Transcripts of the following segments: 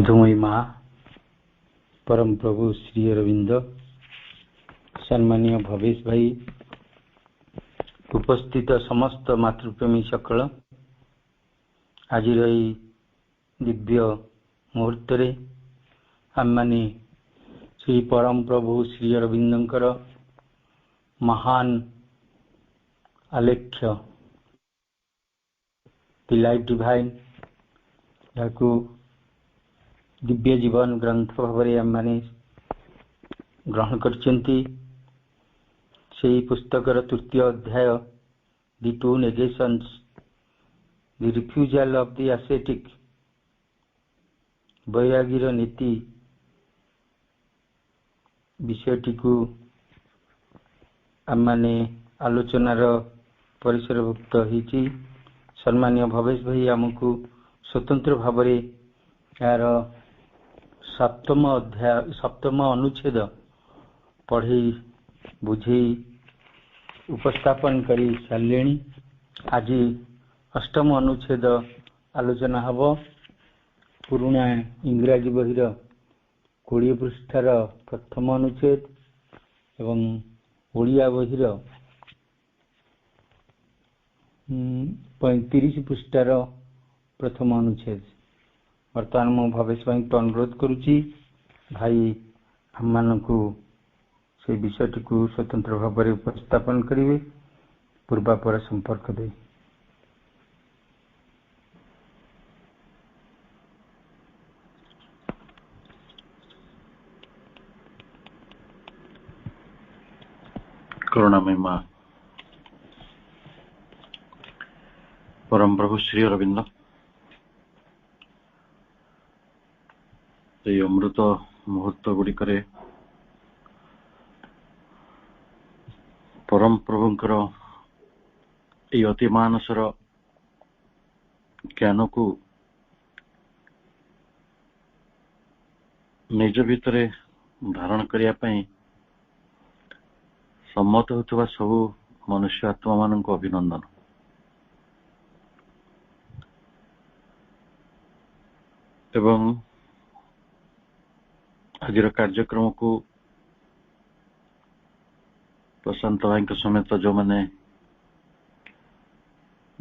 मधुमयी माँ परम प्रभु श्री अरविंद सम्मानीय भवेश भाई उपस्थित समस्त मातृप्रेमी सकल आज दिव्य मुहूर्त आम माने श्री परम प्रभु श्री अरविंदर महान आलेख्य द लाइफ डिवाइन याकू दिव्य जीवन ग्रंथ भाव आम ग्रहण करछंती। सेही पुस्तकर तृतीय अध्याय the two negations the refusal of the ascetic वैरागीर नीति विषयटी को आम आलोचनार परिसरभुक्त होती। सम्मानीय भवेश भाई आमको स्वतंत्र भाव यार सप्तम अनुच्छेद पढ़ी बुझे उपस्थापन करी सारे। आज अष्टम अनुच्छेद आलोचना हब। पुराणा इंग्राजी बहिर 20 पृष्ठार प्रथम अनुच्छेद एवं ओडिया बहिर 35 पृष्ठार प्रथम अनुच्छेद। बर्तमान मु भवेश भाई को अनुरोध करुच्ची भाई हम मानकु से विषयटी को स्वतंत्र भाव में उपस्थापन करेंगे पूर्वापर संपर्क दे। करुणामय माँ परम प्रभु श्री अरविंद अमृत मुहूर्त गुड़िक परम प्रभुंकर अति मानसर ज्ञान को निज भितर धारण करने सम्मत होता सबु मनुष्य आत्मा मान अभिनंदन। एवं आज कार्यक्रम को प्रशांत भाई समेत जो मैंने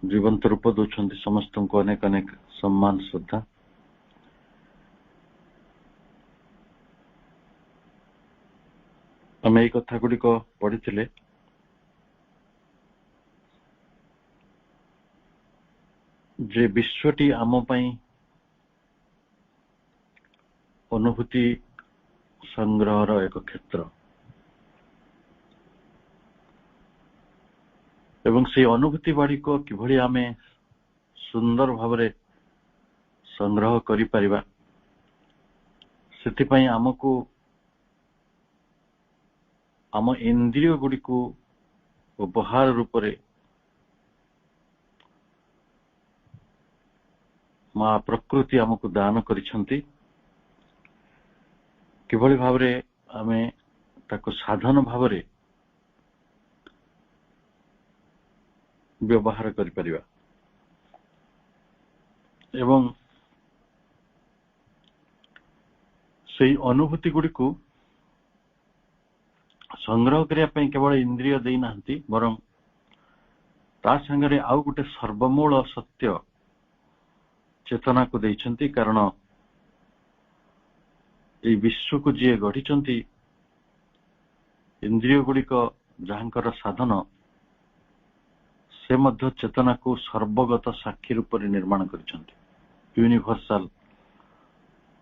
जीवंत रूप दौरान समस्त को अनेक अनेक सम्मान श्रद्धा। आम यही कथा गुड़िक पढ़ी जे विश्वटी आम पाई अनुभूति संग्रहर एक क्षेत्र एवं से अनुभूति बाड़ी को किभली आमे सुंदर भाव संग्रह करि परिबा सेति आमको आम इंद्रिय गुड़ी को उपहार रूप में माँ प्रकृति आमको दान करिछंती। किभली भाव आमे ताको साधन भाव व्यवहार करि परिबा एवं से अनुभूति गुड़ी को संग्रह करने केवल इंद्रिय दे नाहंती बरं ता संगरे आउ गोटे सर्वमूल सत्य चेतना को देइछंती। कारण ये विश्व को जी गढ़ी इंद्रिय गुड़िक जहांकर साधन से मध्य चेतना को सर्वगत साक्षी रूप में निर्माण करिछंती यूनिवर्सल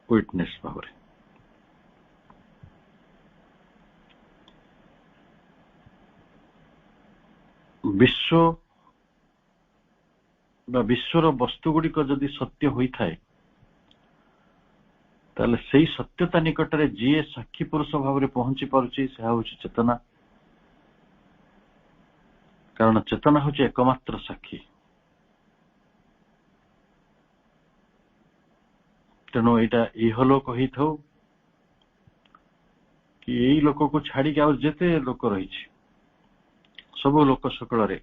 विटनेस भाव। विश्वर वस्तु गुड़िक जदि सत्य होता है ताले से सत्यता निकट में जी साक्षी पुरुष भाव में पहुंची पारुची से हूँ चेतना। कारण चेतना हूँ एकमात्र साक्षी। तेणु यहाँ इहलोक ही था कि यही लोक को छाड़ी जेते लोक रही सब लोक सकल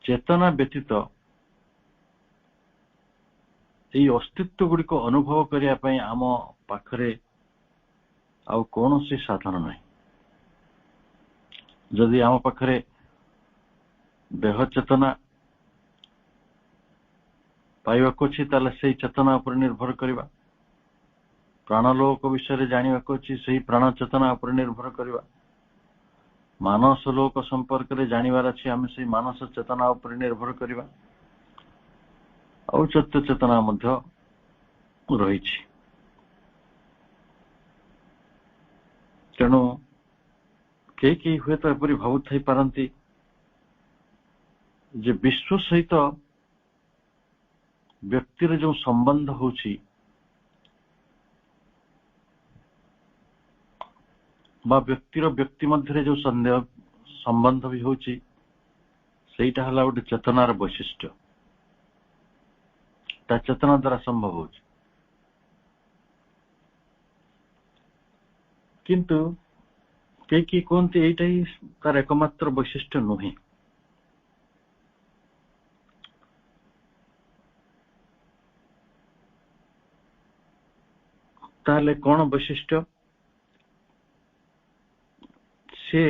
चेतना व्यतीत ଏଇ ଅସ୍ତିତ୍ୱ ଗୁଡ଼ିକ ଅନୁଭବ କରିବା ପାଇଁ ଆମ ପାଖରେ ଆଉ କୌଣସି ସାଧନ ନାହିଁ। ଯଦି ଆମ ପାଖରେ ଦେହ ଚେତନା ପାଇବାକୁ ଅଛି ତାହେଲେ ସେଇ ଚେତନା ଉପରେ ନିର୍ଭର କରିବା। ପ୍ରାଣଲୋକ ବିଷୟରେ ଜାଣିବାକୁ ଅଛି, ସେହି ପ୍ରାଣ ଚେତନା ଉପରେ ନିର୍ଭର କରିବା। ମାନସ ଲୋକ ସମ୍ପର୍କରେ ଜାଣିବାର ଅଛି, ଆମେ ସେଇ ମାନସ ଚେତନା ଉପରେ ନିର୍ଭର କରିବା। ଆଉ ଚୈତ୍ୟ ଚେତନା ମଧ୍ୟ ରହିଛି। ତେଣୁ କେହି କେହି ହୁଏତ ଏପରି ଭାବୁଥାଇ ପାରନ୍ତି ଯେ ବିଶ୍ୱ ସହିତ ବ୍ୟକ୍ତିର ଯେଉଁ ସମ୍ବନ୍ଧ ହେଉଛି ବା ବ୍ୟକ୍ତିର ବ୍ୟକ୍ତି ମଧ୍ୟରେ ଯେଉଁ ସମ୍ବନ୍ଧ ବି ହେଉଛି, ସେଇଟା ହେଲା ଗୋଟେ ଚେତନାର ବୈଶିଷ୍ଟ୍ୟ। ତା ଚେତନା ଦ୍ୱାରା ସମ୍ଭବ ହେଉଛି। କିନ୍ତୁ କେହି କେହି କୁହନ୍ତି ଏଇଟା ହିଁ ତାର ଏକମାତ୍ର ବୈଶିଷ୍ଟ୍ୟ ନୁହେଁ। ତାହେଲେ କଣ ବୈଶିଷ୍ଟ୍ୟ? ସେ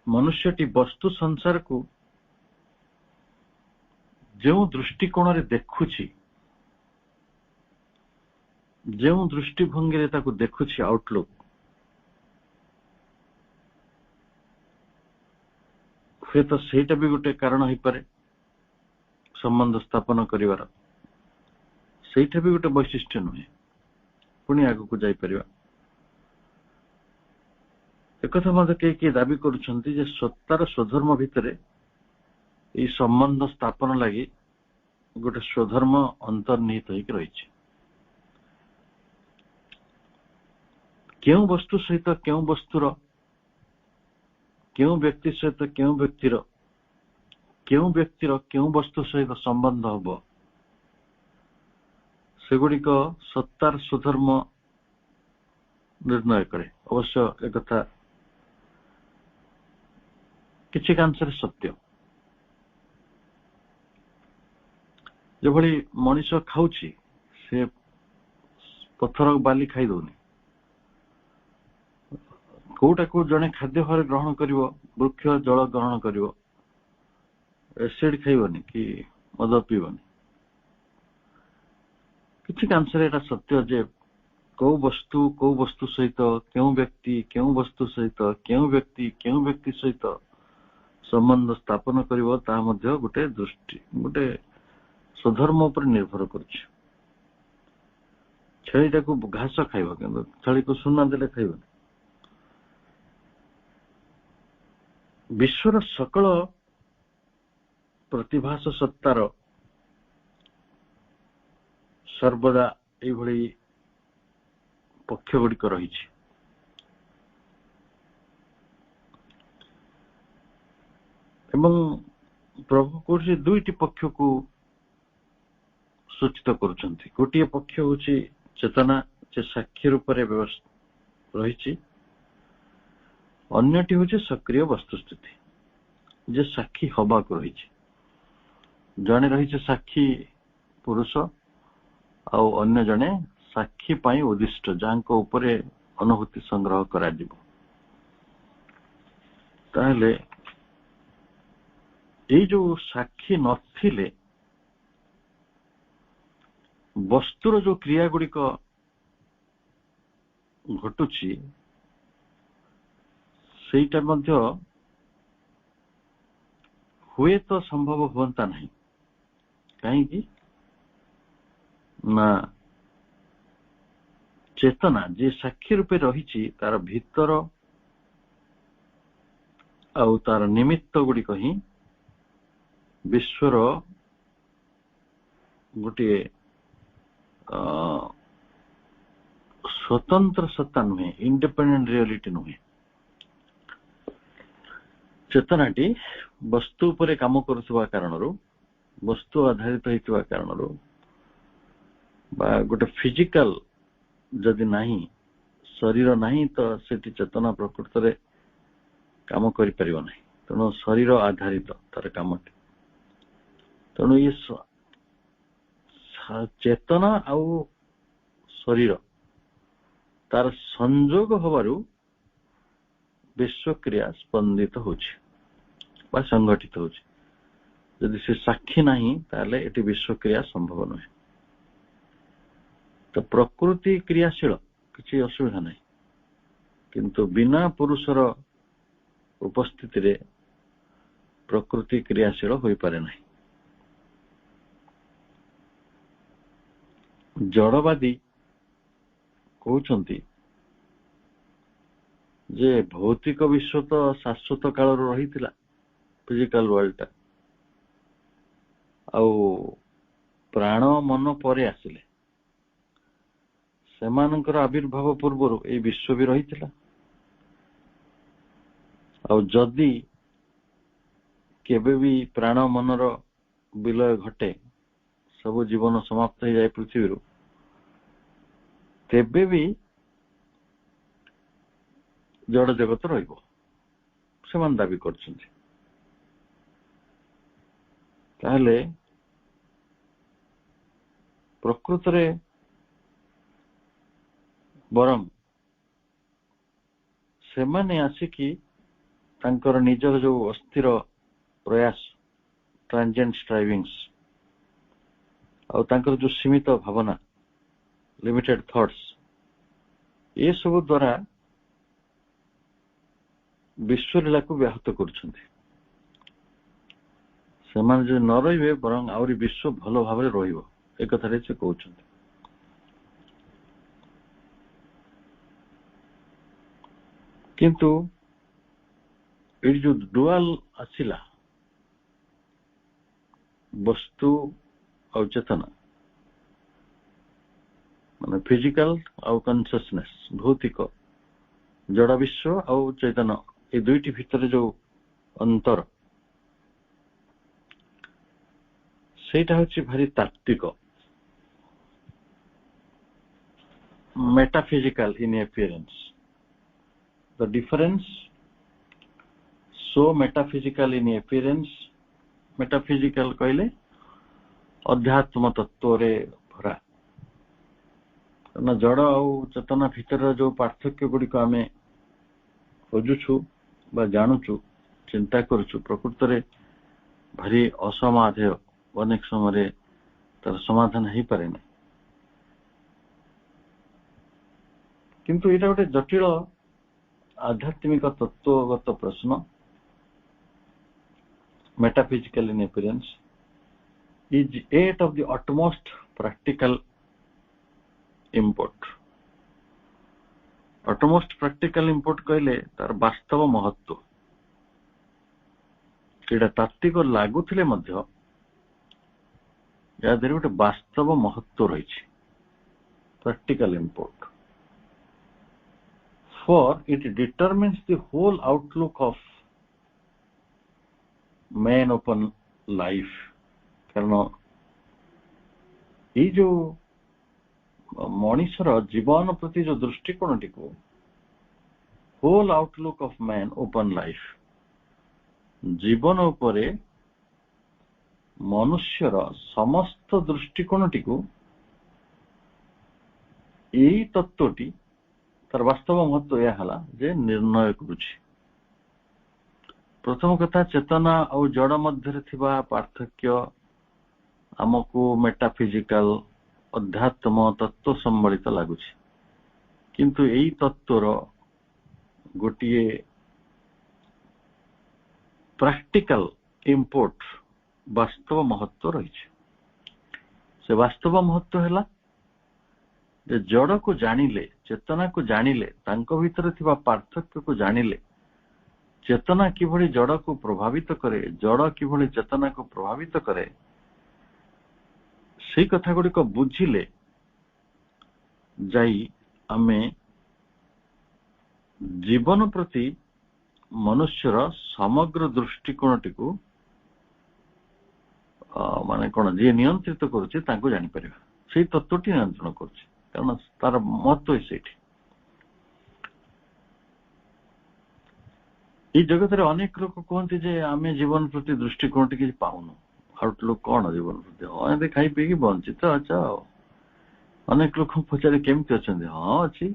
ମନୁଷ୍ୟଟି ବସ୍ତୁ ସଂସାରକୁ ଯେଉଁ ଦୃଷ୍ଟିକୋଣରେ ଦେଖୁଛି, ଯେଉଁ ଦୃଷ୍ଟିଭଙ୍ଗୀରେ ତାକୁ ଦେଖୁଛି, ଆଉଟଲୁକ୍, ହୁଏତ ସେଇଟା ବି ଗୋଟେ କାରଣ ହେଇପାରେ ସମ୍ବନ୍ଧ ସ୍ଥାପନ କରିବାର। ସେଇଟା ବି ଗୋଟେ ବୈଶିଷ୍ଟ୍ୟ ନୁହେଁ। ପୁଣି ଆଗକୁ ଯାଇପାରିବା। ଏକଥା ମଧ୍ୟ କେହି କେହି ଦାବି କରୁଛନ୍ତି ଯେ ସତ୍ତାର ସ୍ୱଧର୍ମ ଭିତରେ ଏଇ ସମ୍ବନ୍ଧ ସ୍ଥାପନ ଲାଗି ଗୋଟେ ସ୍ୱଧର୍ମ ଅନ୍ତର୍ନିହିତ ହେଇକି ରହିଛି। କେଉଁ ବସ୍ତୁ ସହିତ କେଉଁ ବସ୍ତୁର, କେଉଁ ବ୍ୟକ୍ତି ସହିତ କେଉଁ ବ୍ୟକ୍ତିର, କେଉଁ ବ୍ୟକ୍ତିର କେଉଁ ବସ୍ତୁ ସହିତ ସମ୍ବନ୍ଧ ହବ, ସେଗୁଡିକ ସତ୍ତାର ସ୍ୱଧର୍ମ ନିର୍ଣ୍ଣୟ କରେ। ଅବଶ୍ୟ ଏକଥା କିଛି କାଂଶରେ ସତ୍ୟ। ଯେଭଳି ମଣିଷ ଖାଉଛି, ସେ ପଥର ବାଲି ଖାଇ ଦଉନି। କୋଉଟାକୁ ଜଣେ ଖାଦ୍ୟ ଭାବରେ ଗ୍ରହଣ କରିବ, ବୃକ୍ଷ ଜଳ ଗ୍ରହଣ କରିବ, ଏସିଡ୍ ଖାଇବନି କି ମଦ ପିଇବନି। କିଛି କାଂଶରେ ଏଟା ସତ୍ୟ ଯେ କୋଉ ବସ୍ତୁ ସହିତ କେଉଁ ବ୍ୟକ୍ତି, କେଉଁ ବସ୍ତୁ ସହିତ କେଉଁ ବ୍ୟକ୍ତି, କେଉଁ ବ୍ୟକ୍ତି ସହିତ ସମ୍ବନ୍ଧ ସ୍ଥାପନ କରିବ, ତାହା ମଧ୍ୟ ଗୋଟେ ସ୍ୱଧର୍ମ ଉପରେ ନିର୍ଭର କରୁଛି। ଛେଳିଟାକୁ ଘାସ ଖାଇବ, କିନ୍ତୁ ଛେଳିକୁ ସୁନା ଦେଲେ ଖାଇବନି। ବିଶ୍ୱର ସକଳ ପ୍ରତିଭାସ ସତ୍ତାର ସର୍ବଦା ଏଇଭଳି ପକ୍ଷ ଗୁଡିକ ରହିଛି। ଏବଂ ପ୍ରଭୁ କହୁଛି ଦୁଇଟି ପକ୍ଷକୁ ସୂଚିତ କରୁଛନ୍ତି। ଗୋଟିଏ ପକ୍ଷ ହେଉଛି ଚେତନା, ଯେ ସାକ୍ଷୀ ରୂପରେ ରହିଛି। ଅନ୍ୟଟି ହେଉଛି ସକ୍ରିୟ ବସ୍ତୁସ୍ଥିତି, ଯେ ସାକ୍ଷୀ ହବାକୁ ରହିଛି। ଜଣେ ରହିଛି ସାକ୍ଷୀ ପୁରୁଷ, ଆଉ ଅନ୍ୟ ଜଣେ ସାକ୍ଷୀ ପାଇଁ ଉଦ୍ଦିଷ୍ଟ, ଯାହାଙ୍କ ଉପରେ ଅନୁଭୂତି ସଂଗ୍ରହ କରାଯିବ। ତାହେଲେ ଏଇ ଯୋଉ ସାକ୍ଷୀ ନଥିଲେ ବସ୍ତୁର ଯୋଉ କ୍ରିୟା ଗୁଡିକ ଘଟୁଛି, ସେଇଟା ମଧ୍ୟ ହୁଏତ ସମ୍ଭବ ହୁଅନ୍ତା ନାହିଁ। କାହିଁକି ନା ଚେତନା ଯେ ସାକ୍ଷୀ ରୂପେ ରହିଛି, ତାର ଭିତର ଆଉ ତାର ନିମିତ୍ତ ଗୁଡିକ ହିଁ ବିଶ୍ୱର ଗୋଟିଏ ସ୍ୱତନ୍ତ୍ର ସତ୍ତା ନୁହେଁ, ଇଣ୍ଡିପେଣ୍ଡେଣ୍ଟ ରିଆଲିଟି ନୁହେଁ। ଚେତନାଟି ବସ୍ତୁ ଉପରେ କାମ କରୁଥିବା କାରଣରୁ, ବସ୍ତୁ ଆଧାରିତ ହେଇଥିବା କାରଣରୁ, ବା ଗୋଟେ ଫିଜିକାଲ ଯଦି ନାହିଁ, ଶରୀର ନାହିଁ, ତ ସେଠି ଚେତନା ପ୍ରକୃତରେ କାମ କରିପାରିବ ନାହିଁ। ତେଣୁ ଶରୀର ଆଧାରିତ ତାର କାମଟି। ତେଣୁ ଚେତନା ଆଉ ଶରୀର ତାର ସଂଯୋଗ ହବାରୁ ବିଶ୍ୱକ୍ରିୟା ସ୍ପନ୍ଦିତ ହଉଛି ବା ସଂଗଠିତ ହଉଛି। ଯଦି ସେ ସାକ୍ଷୀ ନାହିଁ ତାହେଲେ ଏଠି ବିଶ୍ୱକ୍ରିୟା ସମ୍ଭବ ନୁହେଁ। ତ ପ୍ରକୃତି କ୍ରିୟାଶୀଳ, କିଛି ଅସୁବିଧା ନାହିଁ, କିନ୍ତୁ ବିନା ପୁରୁଷର ଉପସ୍ଥିତିରେ ପ୍ରକୃତି କ୍ରିୟାଶୀଳ ହୋଇପାରେ ନାହିଁ। ଜଡବାଦୀ କହୁଛନ୍ତି ଯେ ଭୌତିକ ବିଶ୍ୱ ତ ଶାଶ୍ୱତ କାଳରୁ ରହିଥିଲା, ଫିଜିକାଲ ୱାର୍ଲଡ ଟା, ଆଉ ପ୍ରାଣ ମନ ପରେ ଆସିଲେ, ସେମାନଙ୍କର ଆବିର୍ଭାବ ପୂର୍ବରୁ ଏଇ ବିଶ୍ୱ ବି ରହିଥିଲା। ଆଉ ଯଦି କେବେ ବି ପ୍ରାଣ ମନର ବିଲୟ ଘଟେ, ସବୁ ଜୀବନ ସମାପ୍ତ ହେଇଯାଏ ପୃଥିବୀରୁ, ତେବେ ବି ଜଡ ଜଗତ ରହିବ, ସେମାନେ ଦାବି କରୁଛନ୍ତି। ତାହେଲେ ପ୍ରକୃତରେ ବରଂ ସେମାନେ ଆସିକି ତାଙ୍କର ନିଜର ଯୋଉ ଅସ୍ଥିର ପ୍ରୟାସ, ଟ୍ରାନଜିଏଣ୍ଟ ଷ୍ଟ୍ରାଇଭିଂସ, ଆଉ ତାଙ୍କର ଯୋଉ ସୀମିତ ଭାବନା, ଲିମିଟେଡ ଥଟ୍ସ, ଏସବୁ ଦ୍ୱାରା ବିଶ୍ୱଲୀଳାକୁ ବ୍ୟାହତ କରୁଛନ୍ତି। ସେମାନେ ଯଦି ନ ରହିବେ ବରଂ ଆହୁରି ବିଶ୍ୱ ଭଲ ଭାବରେ ରହିବ, ଏ କଥାରେ ସେ କହୁଛନ୍ତି। କିନ୍ତୁ ଏଠି ଯୋଉ ଡୁଆଲ ଆସିଲା, ବସ୍ତୁ ଆଉ ଚେତନା, ମାନେ ଫିଜିକାଲ ଆଉ କନସିୟସନେସ, ଭୌତିକ ଜଡ ବିଶ୍ୱ ଆଉ ଚୈତନ୍ୟ, এই ଦୁଇଟି ଭିତରେ ଯୋଉ ଅନ୍ତର, ସେଇଟା ହଉଛି ଭାରି ତାତ୍ତ୍ୱିକ, metaphysical in appearance. The difference so metaphysical in appearance, metaphysical କହିଲେ ଅଧ୍ୟାତ୍ମ ତତ୍ତ୍ୱରେ ଭରା। ଜଡ ଆଉ ଚେତନା ଭିତରର ଯୋଉ ପାର୍ଥକ୍ୟ ଗୁଡିକ ଆମେ ଖୋଜୁଛୁ ବା ଜାଣୁଛୁ, ଚିନ୍ତା କରୁଛୁ, ପ୍ରକୃତରେ ଭାରି ଅସମାଧେୟ, ଅନେକ ସମୟରେ ତାର ସମାଧାନ ହେଇପାରେ ନାହିଁ। କିନ୍ତୁ ଏଇଟା ଗୋଟେ ଜଟିଳ ଆଧ୍ୟାତ୍ମିକ ତତ୍ତ୍ୱଗତ ପ୍ରଶ୍ନ। Metaphysical in appearance is yet of the utmost practical import. Utmost practical import କହିଲେ ତାର ବାସ୍ତବ ମହତ୍ତ୍ୱ, ସେଇଟା ତାତ୍ତ୍ୱିକ ଲାଗୁଥିଲେ ମଧ୍ୟ ଏହା ଦେହରେ ଗୋଟେ ବାସ୍ତବ ମହତ୍ତ୍ୱ ରହିଛି, practical import. For it determines the whole outlook of man upon life. କାରଣ ଏଇ ଯୋଉ ମଣିଷର ଜୀବନ ପ୍ରତି ଯୋଉ ଦୃଷ୍ଟିକୋଣଟିକୁ, whole outlook of man upon life, ଜୀବନ ଉପରେ ମନୁଷ୍ୟର ସମସ୍ତ ଦୃଷ୍ଟିକୋଣଟିକୁ ଏଇ ତତ୍ତ୍ୱଟି, ତାର ବାସ୍ତବ ମହତ୍ତ୍ୱ ଏହା ହେଲା ଯେ ନିର୍ଣ୍ଣୟ କରୁଛି। ପ୍ରଥମ କଥା, ଚେତନା ଆଉ ଜଡ ମଧ୍ୟରେ ଥିବା ପାର୍ଥକ୍ୟ ଆମକୁ ମେଟାଫିଜିକାଲ, ଅଧ୍ୟାତ୍ମ ତତ୍ତ୍ୱ ସମ୍ବଳିତ ଲାଗୁଛି, କିନ୍ତୁ ଏଇ ତତ୍ତ୍ୱର ଗୋଟିଏ ପ୍ରାକ୍ଟିକାଲ ଇମ୍ପୋର୍ଟ, ବାସ୍ତବ ମହତ୍ତ୍ୱ ରହିଛି। ସେ ବାସ୍ତବ ମହତ୍ତ୍ୱ ହେଲା ଯେ ଜଡକୁ ଜାଣିଲେ, ଚେତନାକୁ ଜାଣିଲେ, ତାଙ୍କ ଭିତରେ ଥିବା ପାର୍ଥକ୍ୟକୁ ଜାଣିଲେ, ଚେତନା କିଭଳି ଜଡକୁ ପ୍ରଭାବିତ କରେ, ଜଡ କିଭଳି ଚେତନାକୁ ପ୍ରଭାବିତ କରେ, ସେଇ କଥା ଗୁଡିକ ବୁଝିଲେ ଯାଇ ଆମେ ଜୀବନ ପ୍ରତି ମନୁଷ୍ୟର ସମଗ୍ର ଦୃଷ୍ଟିକୋଣଟିକୁ ମାନେ କଣ, ଯିଏ ନିୟନ୍ତ୍ରିତ କରୁଛି ତାଙ୍କୁ ଜାଣିପାରିବା, ସେଇ ତତ୍ତ୍ୱଟି ନିୟନ୍ତ୍ରଣ କରୁଛି, କାରଣ ତାର ମହତ୍ତ୍ୱ ସେଇଠି। ଏଇ ଜଗତରେ ଅନେକ ଲୋକ କୁହନ୍ତି ଯେ ଆମେ ଜୀବନ ପ୍ରତି ଦୃଷ୍ଟିକୋଣଟି କିଛି ପାଉନୁ, ଆଉଟଲୁକ୍ କଣ ଜୀବନ ପ୍ରତି? ହଁ ଏମିତି ଖାଇ ପିଇକି ବଞ୍ଚିତ ଅଛ ଆଉ। ଅନେକ ଲୋକଙ୍କୁ ପଚାରି କେମିତି ଅଛନ୍ତି? ହଁ ଅଛି।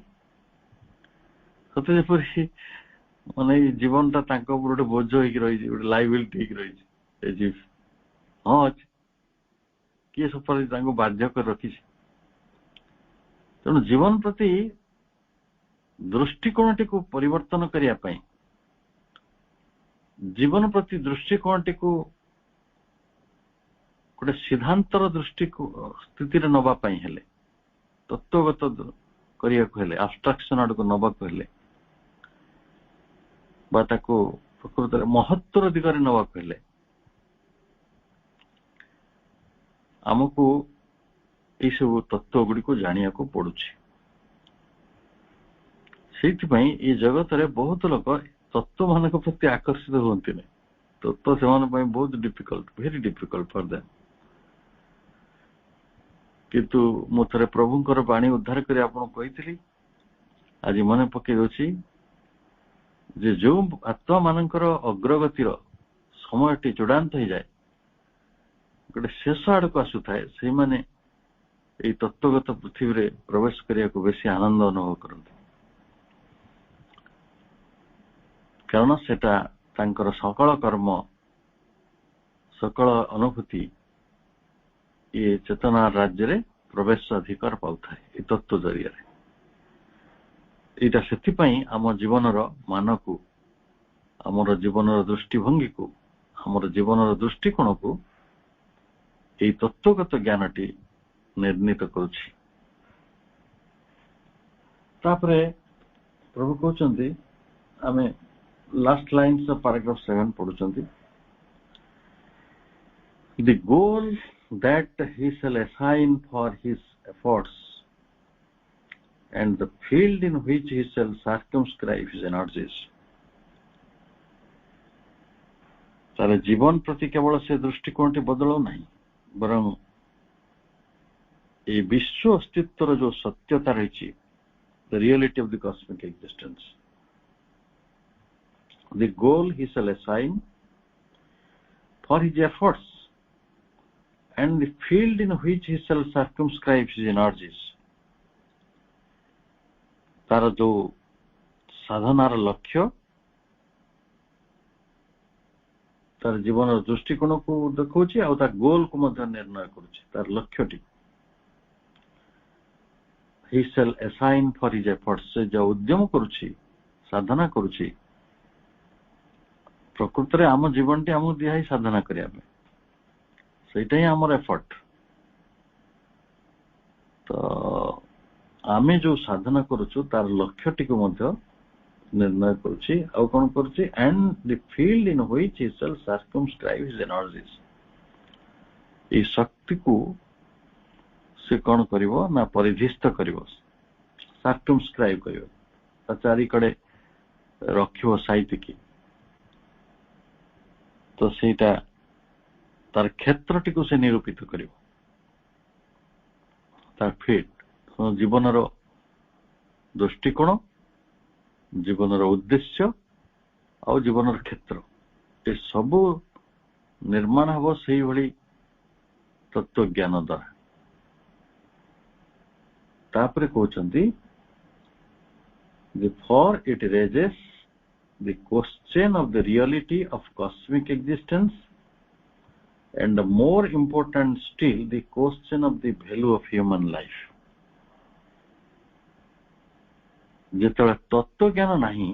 ସତେ ଯେପରି ମାନେ ଏଇ ଜୀବନଟା ତାଙ୍କ ଉପରେ ଗୋଟେ ବୋଝ ହେଇକି ରହିଛି, ଗୋଟେ ଲାଇବିଲିଟି ହେଇକି ରହିଛି। ହଁ ଅଛି। କିଏ ସତରେ ତାଙ୍କୁ ବାଧ୍ୟ କରି ରଖିଛି? ତେଣୁ ଜୀବନ ପ୍ରତି ଦୃଷ୍ଟିକୋଣଟିକୁ ପରିବର୍ତ୍ତନ କରିବା ପାଇଁ, ଜୀବନ ପ୍ରତି ଦୃଷ୍ଟିକୋଣଟିକୁ ଗୋଟେ ସିଦ୍ଧାନ୍ତର ସ୍ଥିତିରେ ନବା ପାଇଁ ହେଲେ, ତତ୍ତ୍ୱଗତ କରିବାକୁ ହେଲେ, ଆବଷ୍ଟ୍ରାକ୍ସନ ଆଡକୁ ନବାକୁ ହେଲେ, ବା ତାକୁ ପ୍ରକୃତରେ ମହତ୍ୱର ଦିଗରେ ନବାକୁ ହେଲେ ଆମକୁ ଏଇ ସବୁ ତତ୍ତ୍ୱ ଗୁଡିକୁ ଜାଣିବାକୁ ପଡୁଛି। ସେଇଥିପାଇଁ ଏଇ ଜଗତରେ ବହୁତ ଲୋକ ତତ୍ତ୍ୱ ମାନଙ୍କ ପ୍ରତି ଆକର୍ଷିତ ହୁଅନ୍ତିନି। ତତ୍ତ୍ୱ ସେମାନଙ୍କ ପାଇଁ ବହୁତ ଡିଫିକଲ୍ଟ, ଭେରି ଡିଫିକଲ୍ଟ ଫର ଦେମ୍। କିନ୍ତୁ ମୁଁ ଥରେ ପ୍ରଭୁଙ୍କର ବାଣୀ ଉଦ୍ଧାର କରି ଆପଣଙ୍କୁ କହିଥିଲି, ଆଜି ମନେ ପକେଇ ଦଉଛି ଯେ ଯୋଉ ଆତ୍ମା ମାନଙ୍କର ଅଗ୍ରଗତିର ସମୟଟି ଚୂଡାନ୍ତ ହେଇଯାଏ, ଗୋଟେ ଶେଷ ଆଡକୁ ଆସୁଥାଏ, ସେଇମାନେ ଏଇ ତତ୍ତ୍ୱଗତ ପୃଥିବୀରେ ପ୍ରବେଶ କରିବାକୁ ବେଶୀ ଆନନ୍ଦ ଅନୁଭବ କରନ୍ତି। କାରଣ ସେଟା ତାଙ୍କର ସକଳ କର୍ମ, ସକଳ ଅନୁଭୂତି ଏ ଚେତନା ରାଜ୍ୟରେ ପ୍ରବେଶ ଅଧିକାର ପାଉଥାଏ ଏ ତତ୍ତ୍ୱ ଜରିଆରେ। ଏଇଟା ସେଥିପାଇଁ ଆମ ଜୀବନର ମାନକୁ, ଆମର ଜୀବନର ଦୃଷ୍ଟିଭଙ୍ଗୀକୁ, ଆମର ଜୀବନର ଦୃଷ୍ଟିକୋଣକୁ ଏଇ ତତ୍ତ୍ୱଗତ ଜ୍ଞାନଟି ନିର୍ଣ୍ଣିତ କରୁଛି। ତାପରେ ପ୍ରଭୁ କହୁଛନ୍ତି, ଆମେ ଲାଷ୍ଟ ଲାଇନ୍ସ ଅଫ paragraph 7 ପଢୁଛନ୍ତି, the goal that he shall assign for his efforts and the field in which he shall circumscribe his energies। ତାହେଲେ ଜୀବନ ପ୍ରତି କେବଳ ସେ ଦୃଷ୍ଟିକୋଣଟି ବଦଳାଉ ନାହିଁ, ବରଂ এই বিশ্ব অস্তিত্বର ଯୋଉ ସତ୍ୟତା ରହିଛି, the reality of the cosmic existence, the goal he shall assign for his efforts and the field in which he shall circumscribe his energies। ତାର ଯୋଉ ସାଧନାର ଲକ୍ଷ୍ୟ, ତାର ଜୀବନର ଦୃଷ୍ଟିକୋଣକୁ ଦେଖାଉଛି, ଆଉ ତା ଗୋଲକୁ ମଧ୍ୟ ନିର୍ଣ୍ଣୟ କରୁଛି, ତାର ଲକ୍ଷ୍ୟଟି। he shall assign for his efforts, ସେ ଯୋଉ ଉଦ୍ୟମ କରୁଛି, ସାଧନା କରୁଛି, ପ୍ରକୃତରେ ଆମ ଜୀବନଟି ଆମକୁ ଦିଆହେଇ ସାଧନା କରିବା ପାଇଁ, ସେଇଟା ହିଁ ଆମର ଏଫର୍ଟ। ତ ଆମେ ଯୋଉ ସାଧନା କରୁଛୁ ତାର ଲକ୍ଷ୍ୟଟିକୁ ମଧ୍ୟ ନିର୍ଣ୍ଣୟ କରୁଛି, ଆଉ କଣ କରୁଛି, and the field in which he shall circumscribe his energies, ଏଇ ଶକ୍ତିକୁ ସେ କଣ କରିବ ନା ପରିଧିସ୍ଥ କରିବ, ସାର୍କମସ୍କ୍ରାଇବ କରିବ, ତା ଚାରିକଡେ ରଖିବ ସାଇତିକି। ତ ସେଇଟା ତାର କ୍ଷେତ୍ରଟିକୁ ସେ ନିରୂପିତ କରିବ, ତାର ଫିଟ୍, ଜୀବନର ଦୃଷ୍ଟିକୋଣ, ଜୀବନର ଉଦ୍ଦେଶ୍ୟ ଆଉ ଜୀବନର କ୍ଷେତ୍ର, ଏ ସବୁ ନିର୍ମାଣ ହବ ସେଇଭଳି ତତ୍ତ୍ୱଜ୍ଞାନ ଦ୍ୱାରା। ତାପରେ କହୁଛନ୍ତି, for it raises the question of the reality of cosmic existence and more important still the question of the value of human life। ଯେତେବେଳେ ତତ୍ତ୍ୱଜ୍ଞାନ ନାହିଁ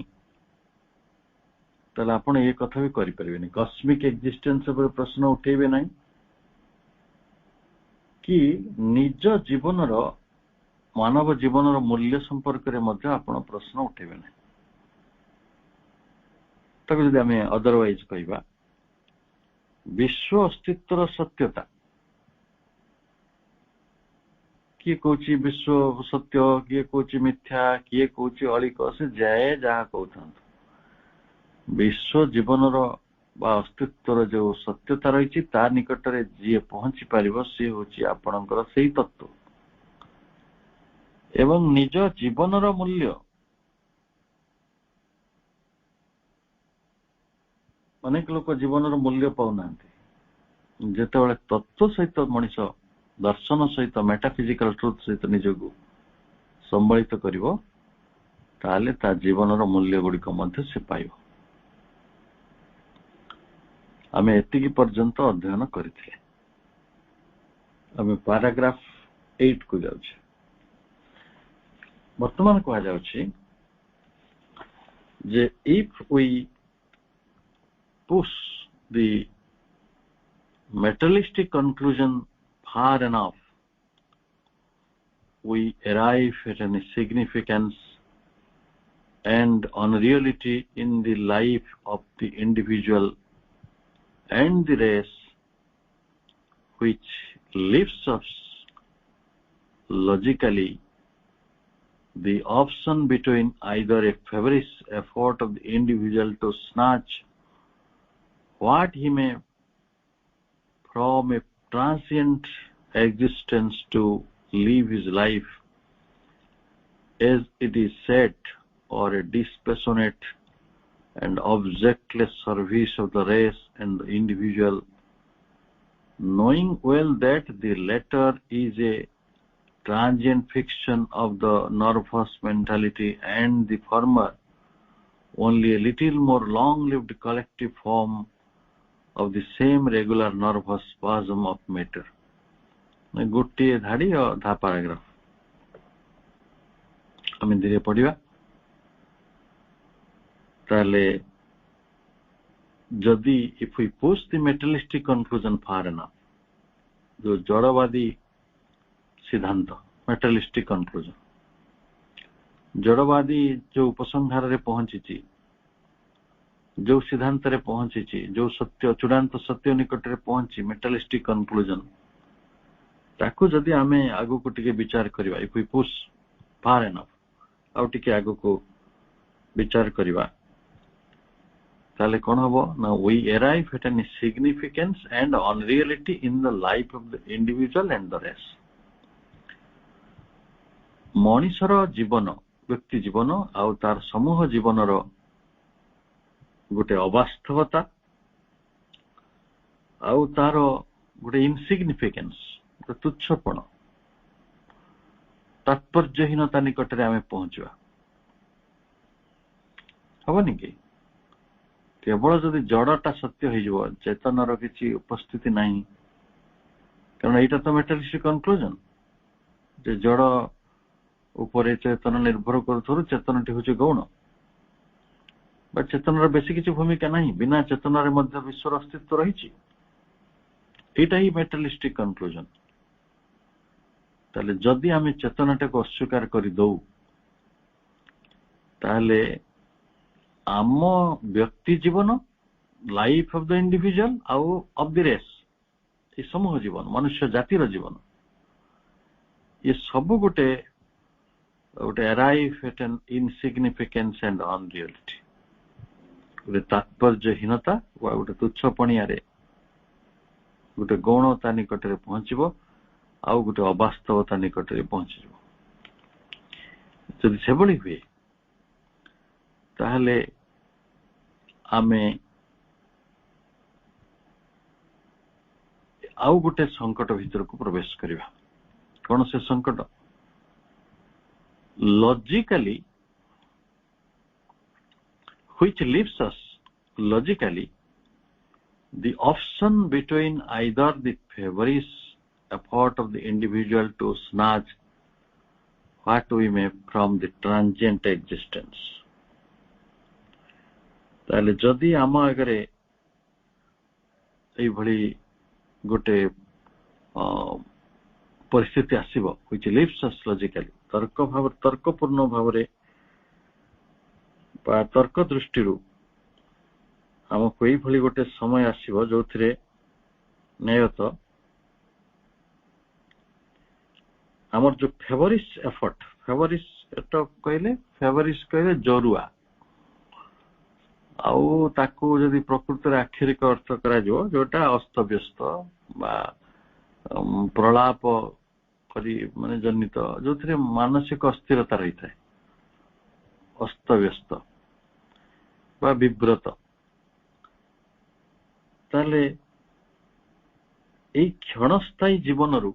ତାହେଲେ ଆପଣ ଏ କଥା ବି କରିପାରିବେନି, କସ୍ମିକ ଏକ୍ଜିଷ୍ଟେନ୍ସ ଉପରେ ପ୍ରଶ୍ନ ଉଠେଇବେ ନାହିଁ, କି ନିଜ ଜୀବନର, ମାନବ ଜୀବନର ମୂଲ୍ୟ ସମ୍ପର୍କରେ ମଧ୍ୟ ଆପଣ ପ୍ରଶ୍ନ ଉଠେଇବେ ନାହିଁ। ତାକୁ ଯଦି ଆମେ ଅଦରୱାଇଜ କହିବା, ବିଶ୍ୱ ଅସ୍ତିତ୍ୱର ସତ୍ୟତା, କିଏ କହୁଛି ବିଶ୍ୱ ସତ୍ୟ, କିଏ କହୁଛି ମିଥ୍ୟା, କିଏ କହୁଛି ଅଳିକ, ସେ ଯାହା କହୁଥାନ୍ତୁ, ବିଶ୍ୱ ଜୀବନର ବା ଅସ୍ତିତ୍ୱର ଯୋଉ ସତ୍ୟତା ରହିଛି ତା ନିକଟରେ ଯିଏ ପହଞ୍ଚି ପାରିବ, ସିଏ ହଉଛି ଆପଣଙ୍କର ସେଇ ତତ୍ତ୍ୱ। ଏବଂ ନିଜ ଜୀବନର ମୂଲ୍ୟ, ଅନେକ ଲୋକ ଜୀବନର ମୂଲ୍ୟ ପାଉନାହାନ୍ତି, ଯେତେବେଳେ ତତ୍ତ୍ୱ ସହିତ ମଣିଷ ଦର୍ଶନ ସହିତ ମେଟାଫିଜିକାଲ ଟ୍ରୁଥ ସହିତ ନିଜକୁ ସମ୍ବଳିତ କରିବ, ତାହେଲେ ତା ଜୀବନର ମୂଲ୍ୟ ଗୁଡିକ ମଧ୍ୟ ସେ ପାଇବ। ଆମେ ଏତିକି ପର୍ଯ୍ୟନ୍ତ ଅଧ୍ୟୟନ କରିଥିଲେ। ଆମେ ପାରାଗ୍ରାଫ 8 କୁ ଯାଉଛେ। ବର୍ତ୍ତମାନ କୁହାଯାଉଛି ଯେ if we push the materialistic conclusion far enough, we arrive at an significance and unreality in the life of the individual and the race, which leaves us logically the option between either a feverish effort of the individual to snatch what he may from a transient existence to live his life as it is said, or a dispassionate and objectless service of the race and the individual, knowing well that the latter is a transient fiction of the nervous mentality and the former only a little more long-lived collective form of the same regular nervous spasm of matter. गोटे धाड़ी अधा paragraph आम धीरे पढ़ा। ताले जदि if we push the materialistic conclusion far enough, जो जड़वादी सिद्धांत मेटेरियलिस्टिक कंक्लूजन, जड़वादी जो उपसंहार रे पहुंची, जो सिद्धांत रे पहुंची, जो सत्य चूड़ांत सत्य निकट रे पहुंची मेटेरियलिस्टिक कंक्लूजन, ताकू जदि आमे आगु को टिके विचार करिवा, if we push far enough आउ टिके आगु को विचार करिवा, ताले कोन हबो ना we arrive at an significance and unreality in the life of the individual and the race. मनुष्यर जीवन, व्यक्ति जीवन आउ तार समूह जीवनर गोटे अवास्तवता आउ तार गोटे इनसिग्निफिकेंस, तुच्छपण, तात्पर्यहीनता निकट रे आमे पहुंचवा हबनी कि केवल जदि जड़टा सत्य हो, चेतनार किसी उपस्थिति नहीं, कारण यहाँ तो मेटेरियलिस्टिक कंक्लूजन जे जड़ उपरे चेतन निर्भर करू, चेतनटी हूँ गौण, बट चेतनार बेसी किसी भूमिका नहीं, बिना चेतनार मध्य विश्वर अस्तित्व रही, यहाँ ही मेटेरियलिस्टिक कंक्लूजन। ताले जदि आमे चेतनाटा को अस्वीकार कर दो, ताले आम व्यक्ति जीवन, लाइफ ऑफ द इंडिविजुअल आउ ऑफ द रेस, ये समूह जीवन, मनुष्य जातिर जीवन, ये सब गोटे गोटे arrive at an insignificance and unreality, गोटे तात्पर्यहीनता वा गोटे तुच्छपणिया रे गोटे गौणता निकट रे पहुंचबो, आउ गोटे अवास्तवता निकट रे पहुंचबो। जदि सेबळी हुए ताहले आमे आउ गोटे संकट भीतर को प्रवेश करिवा। कौन से संकट? Logically which leaves us logically the option between either the feverish effort of the individual to snatch what we may from the transient existence। ताले जदि आम आगे ये गोटे परिस्थिति आसीबो which leaves us logically, तर्कपूर्ण भाव रे तर्क दृष्टि आमको ये गोटे समय आसीबो जो थिरे न्यायत आमर जो फेवरिश एफर्ट, फेवरिश कहले जरुआ, आउ ताकू जदि प्रकृत आक्षरिक अर्थ करा जोटा अस्तव्यस्त बा प्रलाप करी माने जनित, जो थिरे मानसिक अस्थिरता रही थाए, अस्तव्यस्त बा विव्रत, ताले ଏଇ କ୍ଷଣସ୍ଥାୟୀ ଜୀବନରୁ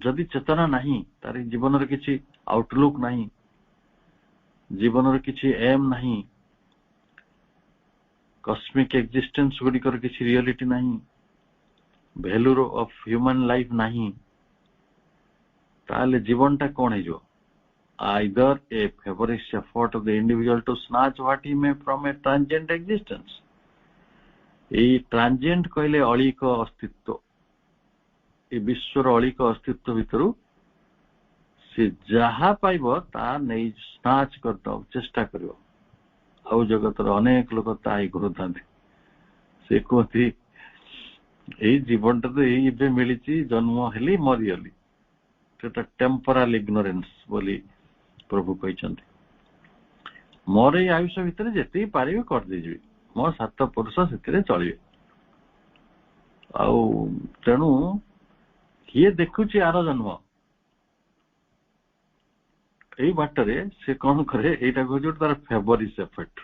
ଯଦି ଚେତନା ନାହିଁ, ତାର ଜୀବନରେ କିଛି ଆଉଟଲୁକ୍ ନାହିଁ, ଜୀବନର କିଛି ଏମ୍ ନାହିଁ, କସ୍ମିକ ଏକ୍ଜିଷ୍ଟେନ୍ସ ଗୁଡିକର କିଛି ରିଆଲିଟି ନାହିଁ, ଭ୍ୟାଲୁ ଅଫ ହ୍ୟୁମାନ ଲାଇଫ ନାହିଁ, ତାହେଲେ ଜୀବନଟା କଣ ହେଇଯିବ? either a feverish effort of the individual to snatch what he may from a transient existence. এই transient କହିଲେ ଅଳିକ ଅସ୍ତିତ୍ୱ, ଏ ବିଶ୍ୱର ଅଳିକ ଅସ୍ତିତ୍ୱ ଭିତରୁ ସେ ଯାହା ପାଇବ ତା ନେଇ ସ୍ନାଚ କରିଦେବାକୁ ଚେଷ୍ଟା କରିବ। ଆଉ ଜଗତର ଅନେକ ଲୋକ ତାହା ହିଁ କରୁଥାନ୍ତି। ସେ କୁହନ୍ତି ଏଇ ଜୀବନଟା ତ ଏଇ ଏବେ ମିଳିଛି, ଜନ୍ମ ହେଲି ମରିଗଲି, ସେଟା ଟେମ୍ପୋରାଲ ଇଗ୍ନୋରେନ୍ସ ବୋଲି ପ୍ରଭୁ କହିଛନ୍ତି। ମୋର ଏଇ ଆୟୁଷ ଭିତରେ ଯେତିକି ପାରିବେ କରିଦେଇଯିବି, ମୋ ସାତ ପୁରୁଷ ସେଥିରେ ଚଳିବେ। ଆଉ ତେଣୁ କିଏ ଦେଖୁଛି ଆର ଜନ୍ମ, ଏଇ ବାଟରେ ସେ କଣ କରେ, ଏଇଟା କହୁଛି ତାର ଫେଭରିସ୍ ଏଫେକ୍ଟ।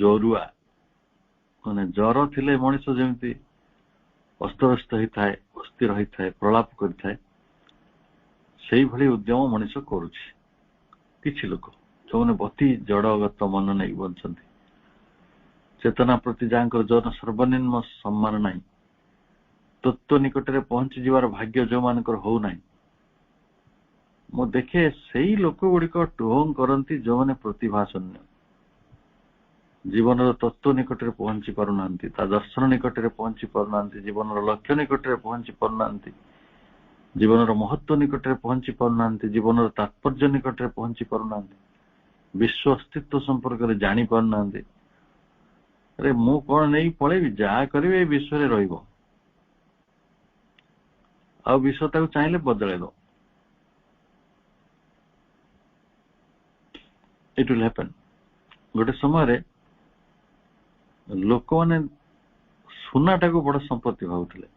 ଜରୁଆ ମାନେ ଜ୍ୱର ଥିଲେ ମଣିଷ ଯେମିତି ଅସ୍ତବ୍ୟସ୍ତ ହେଇଥାଏ, ଅସ୍ଥିର ହେଇଥାଏ, ପ୍ରଳାପ କରିଥାଏ, ସେଇଭଳି ଉଦ୍ୟମ ମଣିଷ କରୁଛି। କିଛି ଲୋକ ଯୋଉମାନେ ଅତି ଜଡଗତ ମନ ନେଇ ବଞ୍ଚନ୍ତି, ଚେତନା ପ୍ରତି ଯାହାଙ୍କର ଜନ ସର୍ବନିମ୍ନ ସମ୍ମାନ ନାହିଁ, ତତ୍ତ୍ୱ ନିକଟରେ ପହଞ୍ଚି ଯିବାର ଭାଗ୍ୟ ଯୋଉମାନଙ୍କର ହଉନାହିଁ, ମୁଁ ଦେଖେ ସେଇ ଲୋକ ଗୁଡିକ ଟୁହଂ କରନ୍ତି ଯୋଉମାନେ ପ୍ରତିଭାଶୂନ୍ୟ, ଜୀବନର ତତ୍ତ୍ୱ ନିକଟରେ ପହଞ୍ଚି ପାରୁନାହାନ୍ତି, ତା ଦର୍ଶନ ନିକଟରେ ପହଞ୍ଚି ପାରୁନାହାନ୍ତି, ଜୀବନର ଲକ୍ଷ୍ୟ ନିକଟରେ ପହଞ୍ଚି ପାରୁନାହାନ୍ତି, ଜୀବନର ମହତ୍ୱ ନିକଟରେ ପହଞ୍ଚି ପାରୁନାହାନ୍ତି, ଜୀବନର ତାତ୍ପର୍ଯ୍ୟ ନିକଟରେ ପହଞ୍ଚି ପାରୁନାହାନ୍ତି, ବିଶ୍ୱ ଅସ୍ତିତ୍ୱ ସମ୍ପର୍କରେ ଜାଣି ପାରୁନାହାନ୍ତି। ଆରେ ମୁଁ କଣ ନେଇ ପଳେଇବି, ଯାହା କରିବି ଏଇ ବିଶ୍ୱରେ ରହିବ, ଆଉ ବିଶ୍ୱ ତାକୁ ଚାହିଁଲେ ବଦଳେଇ ଦବ। It will happen. ଗୋଟେ ସମୟରେ ଲୋକମାନେ ସୁନାଟାକୁ ବଡ ସମ୍ପତ୍ତି ଭାବୁଥିଲେ।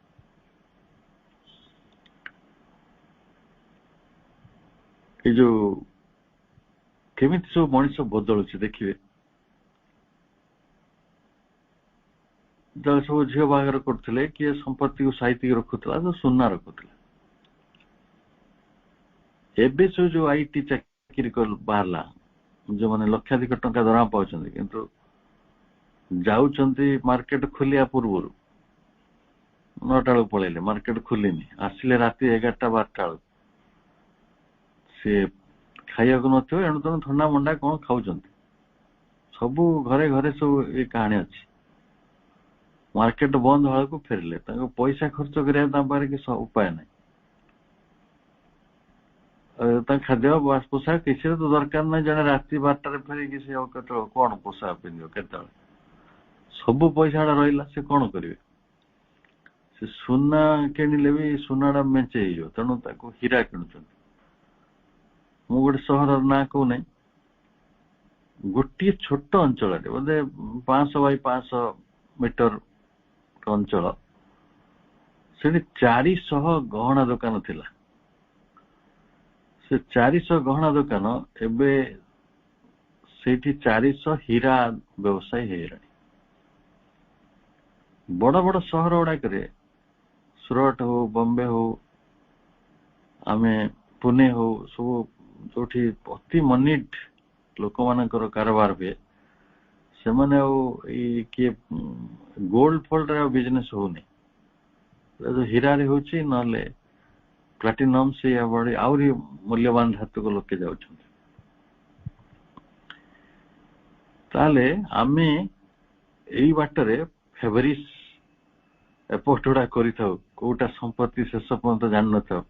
ଏଇ ଯୋଉ କେମିତି ସବୁ ମଣିଷ ବଦଳୁଛି ଦେଖିବେ। ଯେତେବେଳେ ସବୁ ଝିଅ ବାହାଘର କରୁଥିଲେ, କିଏ ସମ୍ପତ୍ତିକୁ ସାଇତିକି ରଖୁଥିଲା, ତ ସୁନା ରଖୁଥିଲା। ଏବେ ସବୁ ଯୋଉ ଆଇଟି ଚାକିରି ବାହାରିଲା, ଯୋଉମାନେ ଲକ୍ଷାଧିକ ଟଙ୍କା ଦରମା ପାଉଛନ୍ତି, କିନ୍ତୁ ଯାଉଛନ୍ତି ମାର୍କେଟ ଖୋଲିବା ପୂର୍ବରୁ 9ଟା ବେଳକୁ ପଳେଇଲେ, ମାର୍କେଟ ଖୋଲିନି, ଆସିଲେ ରାତି 11ଟା 12ଟା ବେଳକୁ, ସେ ଖାଇବାକୁ ନଥିବ, ଏଣୁ ତେଣୁ ଥଣ୍ଡା ମଣ୍ଡା କଣ ଖାଉଛନ୍ତି। ସବୁ ଘରେ ଘରେ ସବୁ ଏ କାହାଣୀ ଅଛି। ମାର୍କେଟ ବନ୍ଦ ହେବାକୁ ଫେରିଲେ, ତାଙ୍କୁ ପଇସା ଖର୍ଚ୍ଚ କରିବାକୁ ତାଙ୍କ ପାଖରେ କିଛି ଉପାୟ ନାହିଁ। ତାଙ୍କ ଖାଦ୍ୟ ପୋଷାକ କିଛି ତ ଦରକାର ନାହିଁ। ଜଣେ ରାତି 12ଟାରେ ଫେରିକି ସେ କେତେବେଳେ କଣ ପୋଷାକ ପିନ୍ଧିବ, କେତେବେଳେ ସବୁ ପଇସା ଟା ରହିଲା, ସେ କଣ କରିବେ? ସେ ସୁନା କିଣିଲେ ବି ସୁନାଟା ମେଞ୍ଚେ ହେଇଯିବ, ତେଣୁ ତାକୁ ହୀରା କିଣୁଛନ୍ତି। ମୁଁ ଗୋଟେ ସହରର ନାଁ କହୁନାହିଁ, ଗୋଟିଏ ଛୋଟ ଅଞ୍ଚଳରେ ବୋଧେ 500 ବାଇ 500 ମିଟର ଅଞ୍ଚଳ, ସେଠି 400 ଗହଣା ଦୋକାନ ଥିଲା। ସେ 400 ଗହଣା ଦୋକାନ ଏବେ ସେଇଠି 400 ହୀରା ବ୍ୟବସାୟୀ ହେଇଗଲାଣି। ବଡ ବଡ ସହର ଗୁଡାକରେ, ସୁରଟ ହଉ, ବମ୍ବେ ହଉ, ଆମେ ପୁନେ ହଉ, ସବୁ ଯୋଉଠି ଅତି ମନିଟ ଲୋକମାନଙ୍କର କାରବାର ହୁଏ, ସେମାନେ ଆଉ ଏଇ କିଏ ଗୋଲ୍ଡ ଫୋଲ୍ଡ ଆଉ ବିଜନେସ ହଉନି, ହୀରାରେ ହଉଛି, ନହେଲେ ପ୍ଲାଟିନମ, ସେ ଆହୁରି ମୂଲ୍ୟବାନ ଧାତୁକ ଲୋକେ ଯାଉଛନ୍ତି। ତାହେଲେ ଆମେ ଏଇ ବାଟରେ ଫେଭରିସ୍ ଏପୋର୍ଟ ଗୁଡା କରିଥାଉ, କୋଉଟା ସମ୍ପତ୍ତି ଶେଷ ପର୍ଯ୍ୟନ୍ତ ଜାଣିନଥାଉ,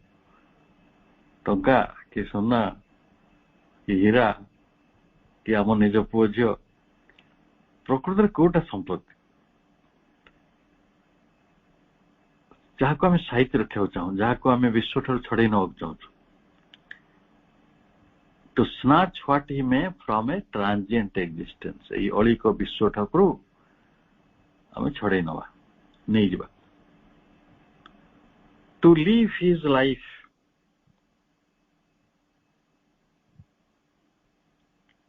ଟଙ୍କା କି ସୁନା କି ହୀରା କି ଆମ ନିଜ ପୁଅ ଝିଅ, ପ୍ରକୃତରେ କୋଉଟା ସମ୍ପତ୍ତି ଯାହାକୁ ଆମେ ସାଇତି ରଖିବାକୁ ଚାହୁଁ, ଯାହାକୁ ଆମେ ବିଶ୍ୱଠାରୁ ଛଡେଇ ନେବାକୁ ଚାହୁଁଛୁ। To snatch what he may from a transient existence, ଏଇ ଅଳିକ ବିଶ୍ୱ ଠାରୁ ଆମେ ଛଡେଇ ନେବା, ନେଇଯିବା। To live his life,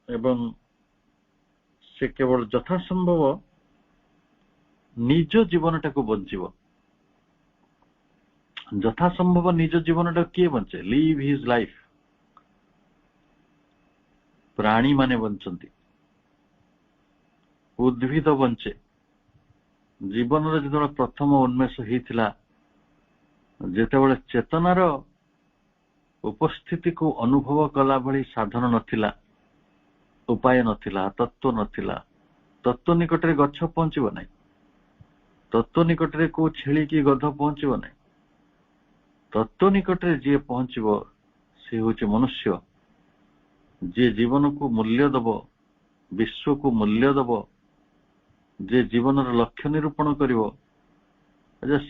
ଏବଂ ସେ କେବଳ ଯଥାସମ୍ଭବ निज जीवनटाକୁ ବଞ୍ଚିବ। ଯଥା ସମ୍ଭବ ନିଜ ଜୀବନଟାକୁ କିଏ ବଞ୍ଚେ? Live his life. ପ୍ରାଣୀ ମାନେ ବଞ୍ଚନ୍ତି, ଉଦ୍ଭିଦ ବଞ୍ଚେ। ଜୀବନର ଯେତେବେଳେ ପ୍ରଥମ ଉନ୍ମେଷ ହେଇଥିଲା, ଯେତେବେଳେ ଚେତନାର ଉପସ୍ଥିତିକୁ ଅନୁଭବ କଲା ଭଳି ସାଧନ ନଥିଲା, ଉପାୟ ନଥିଲା, ତତ୍ତ୍ୱ ନଥିଲା। ତତ୍ତ୍ୱ ନିକଟରେ ଗଛ ପହଞ୍ଚିବ ନାହିଁ, ତତ୍ତ୍ୱ ନିକଟରେ କୋଉ ଛେଳି କି ଗଧ ପହଞ୍ଚିବ ନାହିଁ। ତତ୍ତ୍ୱ ନିକଟରେ ଯିଏ ପହଞ୍ଚିବ ସେ ହେଉଛି ମନୁଷ୍ୟ, ଯିଏ ଜୀବନକୁ ମୂଲ୍ୟ ଦବ, ବିଶ୍ୱକୁ ମୂଲ୍ୟ ଦବ, ଯିଏ ଜୀବନର ଲକ୍ଷ୍ୟ ନିରୂପଣ କରିବ।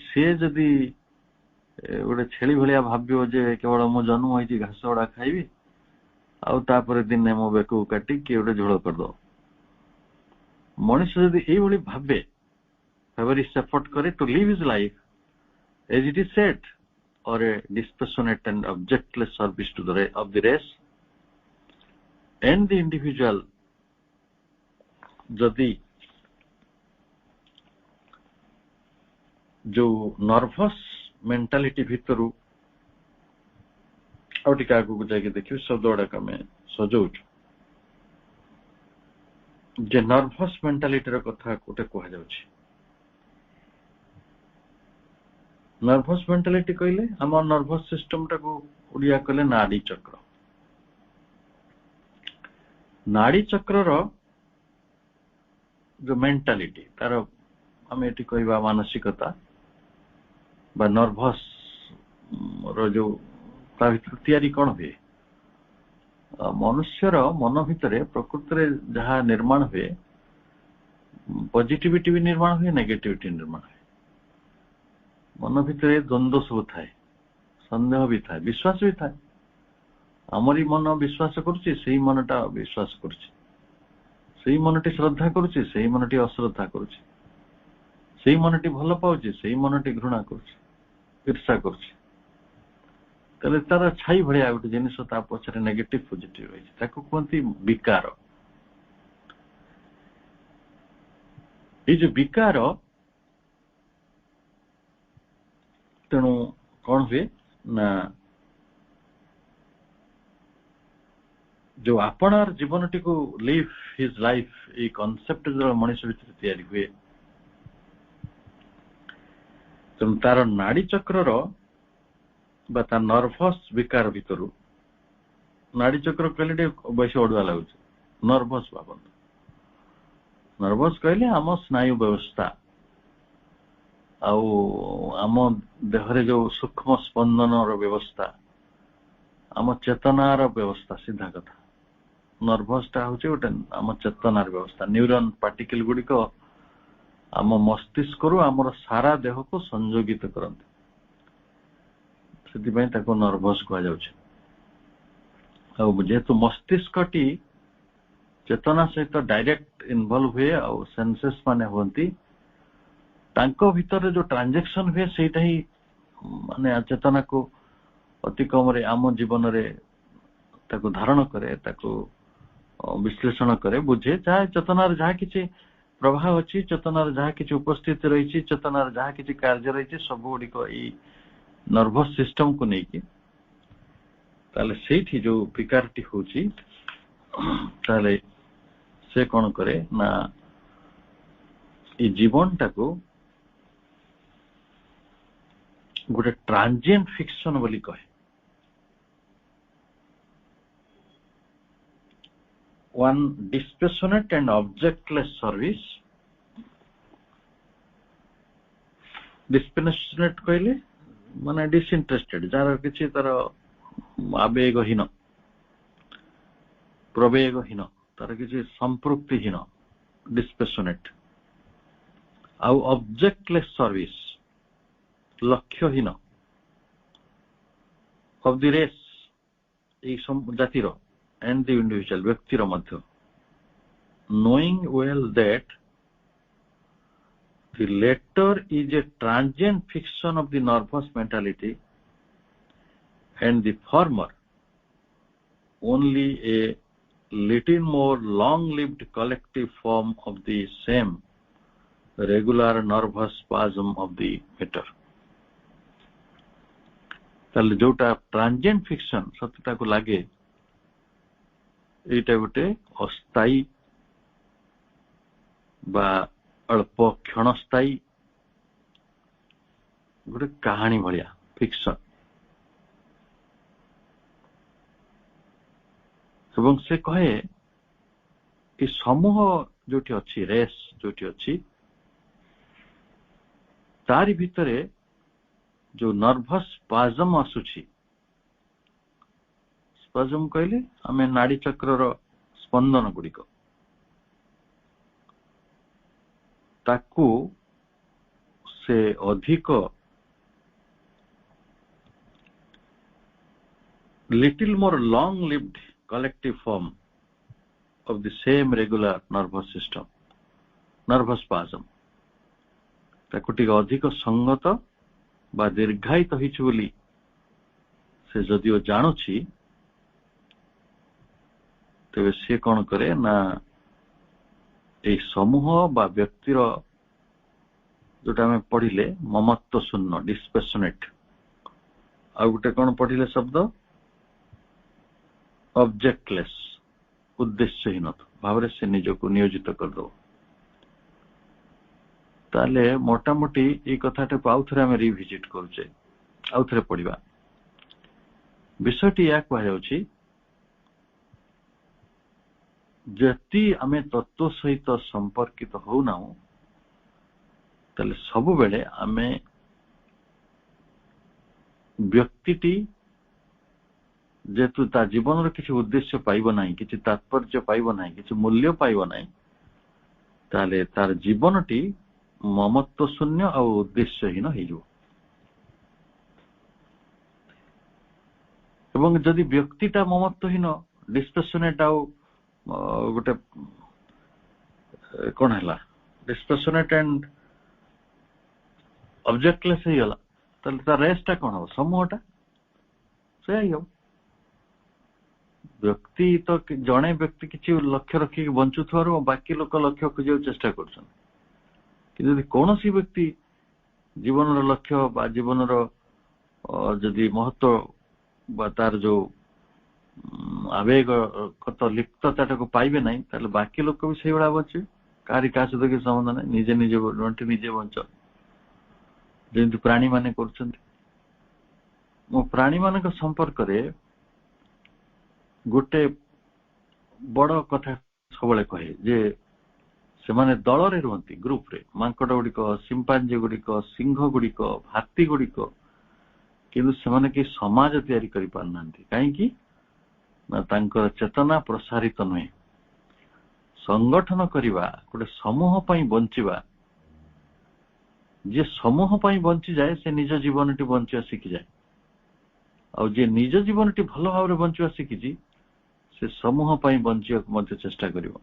ସେ ଯଦି ଗୋଟେ ଛେଳି ଭଳିଆ ଭାବିବ ଯେ କେବଳ ମୁଁ ଜନ୍ମ ହେଇଛି ଘାସ ଗୁଡା ଖାଇବି, ଆଉ ତାପରେ ଦିନେ ମୋ ବେକକୁ କାଟି କିଏ ଗୋଟେ ଝୋଳ କରିଦବ। ମଣିଷ ଯଦି ଏଇଭଳି ଭାବେ, ଏଫର୍ଟ କରେ to live his life as it is said, or a dispassionate and objectless service to of the race and the individual, ଯଦି जो नर्भस मेंटालिटी भितरू ଆଉ ଟିକେ ଆଗକୁ ଯାଇକି ଦେଖିବି ଶବ୍ଦ ଗୁଡାକ ଆମେ ସଜଉଛୁ ଯେ ନର୍ଭସ ମେଣ୍ଟାଲିଟିର କଥା ଗୋଟେ କୁହାଯାଉଛି। ନର୍ଭସ ମେଣ୍ଟାଲିଟି କହିଲେ ଆମ ନର୍ଭସ ସିଷ୍ଟମଟାକୁ ଓଡିଆ କହିଲେ ନାଡି ଚକ୍ର। ନାଡି ଚକ୍ରର ଯୋଉ ମେଣ୍ଟାଲିଟି, ତାର ଆମେ ଏଠି କହିବା ମାନସିକତା ବା ନର୍ଭସ ର ଯୋଉ ତା ଭିତରେ ତିଆରି କଣ ହୁଏ? ମନୁଷ୍ୟର ମନ ଭିତରେ ପ୍ରକୃତରେ ଯାହା ନିର୍ମାଣ ହୁଏ, ପଜିଟିଭିଟି ବି ନିର୍ମାଣ ହୁଏ, ନେଗେଟିଭିଟି ନିର୍ମାଣ ହୁଏ। ମନ ଭିତରେ ଦ୍ୱନ୍ଦ୍ୱ ସବୁ ଥାଏ, ସନ୍ଦେହ ବି ଥାଏ, ବିଶ୍ୱାସ ବି ଥାଏ। ଆମରି ମନ ବିଶ୍ୱାସ କରୁଛି, ସେଇ ମନଟା ବିଶ୍ୱାସ କରୁଛି। ସେଇ ମନଟି ଶ୍ରଦ୍ଧା କରୁଛି, ସେଇ ମନଟି ଅଶ୍ରଦ୍ଧା କରୁଛି। ସେଇ ମନଟି ଭଲ ପାଉଛି, ସେଇ ମନଟି ଘୃଣା କରୁଛି, ଈର୍ଷା କରୁଛି। ତାହେଲେ ତାର ଛାଇ ଭଳିଆ ଗୋଟେ ଜିନିଷ ତା ପଛରେ ନେଗେଟିଭ ପଜିଟିଭ ରହିଛି, ତାକୁ କୁହନ୍ତି ବିକାର। ଏଇ ଯୋଉ ବିକାର, ତେଣୁ କଣ ହୁଏ ନା ଯୋଉ ଆପଣାର ଜୀବନଟିକୁ ଲିଭ୍ ହିଜ୍ ଲାଇଫ୍, ଏଇ କନସେପ୍ଟ ଯେତେବେଳେ ମଣିଷ ଭିତରେ ତିଆରି ହୁଏ, ତେଣୁ ତାର ନାଡି ଚକ୍ରର ବା ତା ନର୍ଭସ ବିକାର ଭିତରୁ, ନାଡି ଚକ୍ର କହିଲେ ଟିକେ ବେଶୀ ଅଡୁଆ ଲାଗୁଛି, ନର୍ଭସ ଭାବନ୍ତୁ। ନର୍ଭସ କହିଲେ ଆମ ସ୍ନାୟୁ ବ୍ୟବସ୍ଥା ଆଉ ଆମ ଦେହରେ ଯୋଉ ସୂକ୍ଷ୍ମ ସ୍ପନ୍ଦନର ବ୍ୟବସ୍ଥା, ଆମ ଚେତନାର ବ୍ୟବସ୍ଥା, ସିଧା କଥା। ନର୍ଭସ ଟା ହଉଛି ଗୋଟେ ଆମ ଚେତନାର ବ୍ୟବସ୍ଥା। ନ୍ୟୁରନ ପାର୍ଟିକଲ ଗୁଡିକ ଆମ ମସ୍ତିଷ୍କରୁ ଆମର ସାରା ଦେହକୁ ସଂଯୋଗିତ କରନ୍ତି, ସେଥିପାଇଁ ତାକୁ ନର୍ଭସ କୁହାଯାଉଛି। ଆଉ ଯେହେତୁ ମସ୍ତିଷ୍କଟି ଚେତନା ସହିତ ଡାଇରେକ୍ଟ ଇନଭଲ୍ଭ ହୁଏ ଆଉ ସେନ୍ସେସ୍ ମାନେ ହୁଅନ୍ତି, ତାଙ୍କ ଭିତରେ ଯୋଉ ଟ୍ରାଞ୍ଜାକ୍ସନ ହୁଏ ସେଇଟା ହିଁ ମାନେ ଚେତନାକୁ ଅତି କମରେ ଆମ ଜୀବନରେ ତାକୁ ଧାରଣ କରେ, ତାକୁ ବିଶ୍ଳେଷଣ କରେ, ବୁଝେ। ଯାହା ଚେତନାର ଯାହା କିଛି ପ୍ରବାହ ଅଛି, ଚେତନାର ଯାହା କିଛି ଉପସ୍ଥିତି ରହିଛି, ଚେତନାର ଯାହା କିଛି କାର୍ଯ୍ୟ ରହିଛି, ସବୁ ଗୁଡିକ ଏଇ ନର୍ଭସ ସିଷ୍ଟମକୁ ନେଇକି। ତାହେଲେ ସେଇଠି ଯୋଉ ବିକାରଟି ହଉଛି, ତାହେଲେ ସେ କଣ କରେ ନା ଏଇ ଜୀବନଟାକୁ ଗୋଟେ ଟ୍ରାଞ୍ଜିଏଣ୍ଟ ଫିକ୍ସନ ବୋଲି କହେ। one dispassionate and objectless service। dispassionate କହିଲେ ମାନେ disinterested, ଯାହାର କିଛି ତାର ଆବେଗହୀନ, ପ୍ରବେଗହୀନ, ତାର କିଛି ସମ୍ପୃକ୍ତିହୀନ, dispassionate। ଆଉ objectless service, ଲକ୍ଷ୍ୟହୀନ, of the race, ଏଇ ଜାତିର, and the individual, ବ୍ୟକ୍ତିର ମଧ୍ୟ। knowing well that the latter is a transient fiction of the nervous mentality and the former only a little more long-lived collective form of the same regular nervous spasm of the matter ताले जोटा transient fiction सत्यता को लागे एटा गोटे अस्थायी बा अल्प क्षणस्थायी गोटे कहानी भलिया फिक्शन एवं से कहे कि समूह जोटी अच्छी रेस जोटी अच्छी तारी भितरे जो नर्भस स्पाजम आसुची स्पाजम कहले आमे नाड़ी चक्रर स्पंदन गुड़िक ताकू से अधिक little more long lived collective form of the same regular nervous system nervous spasm ताकू टिके अधिक संगत बा दीर्घायित होइछ बोली से जदिओ जानुछि तेबे से कोन करे ना ए समूह बा व्यक्तिर जोटा में पढ़िले ममत्व शून्य डिस्पैशनेट आ गुटे कोन पढ़िले शब्द ऑब्जेक्टलेस उद्देश्यहीन भाव से निजको नियोजित कर दो ताले मोटा मोटी ये कथाटे आउ थे आम रिविजिट करुचे आउ थे पढ़ा विषयटी या कहुच्छी जति आम तत्व सहित संपर्कित होना ताले सब बेले आम व्यक्तिटी जेतु ता जीवन किसी उद्देश्य पाइब नहीं किसी तात्पर्य पाइब नहीं किसी मूल्य पाइब नहीं ताले तार जीवनटी ममत्व शून्य और उद्देश्यहीन हो एवं जदि व्यक्तिटा ममत्वहीन डिस्पैशनेट आउ गोटे कौन है डिस्पैशनेट एंड ऑब्जेक्टलेस हो गला ताले तार रेसटा कौन हो समूहटा से हो व्यक्ति तो जड़े व्यक्ति किसी लक्ष्य रखिक बंचुथार बाकी लोक लक्ष्य खोजा चेष्टा कर कौन सी व्यक्ति जीवन लक्ष्य बा जीवन जदि महत्व बा तार जो आवेग लिप्तता को पाइबे नहीं ताले बाकी लोक भी से भाया बचे कारी क्या सहित कि संबंध नहीं निजे निजे बंटी निजे बंच जमी प्राणी माने कर प्राणी मान संपर्क रे गोटे बड़ कथा सब कहे जे से माने दल रे रुहंती ग्रुप रे मांकड़ गुड़िक सिंपांजी गुड़िक सिंह गुड़िक हाथी गुड़िक किंतु से माने कि समाज तैयारी करि पारनांती कहीं ना तांकर चेतना प्रसारित नुहे संगठन करिबा गोटे समूह पई बंचिबा जे समूह पई बंची जाए से निज जीवनटी बंचिया शिखि जाए और जे निज जीवनटी भल भाव बंचिया शिखिची से समूह पई बंचिया मध्य चेष्टा करिवो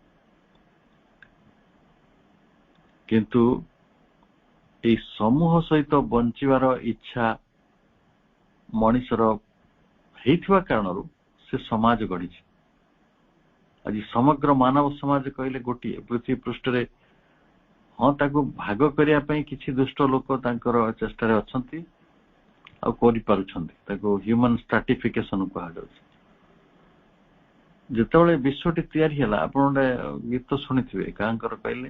किंतु ए समूह सहित बंचिबार इच्छा मनुष्यर हेइथिबा कारणरु से समाज गढ़ी आज समग्र मानव समाज कहले गोटे पृथ्वी पृष्ठ रे हाँ ताको भाग करिया पई किछि दुष्ट लोक तांकर चेष्टा रे अछंती आ करि पारुछंती ताको ह्यूमन स्ट्रैटिफिकेशन कहा जाउछ जेतेबेले विश्वटी तैयारी हला आपण गीत सुनिथिबे कांकर कहले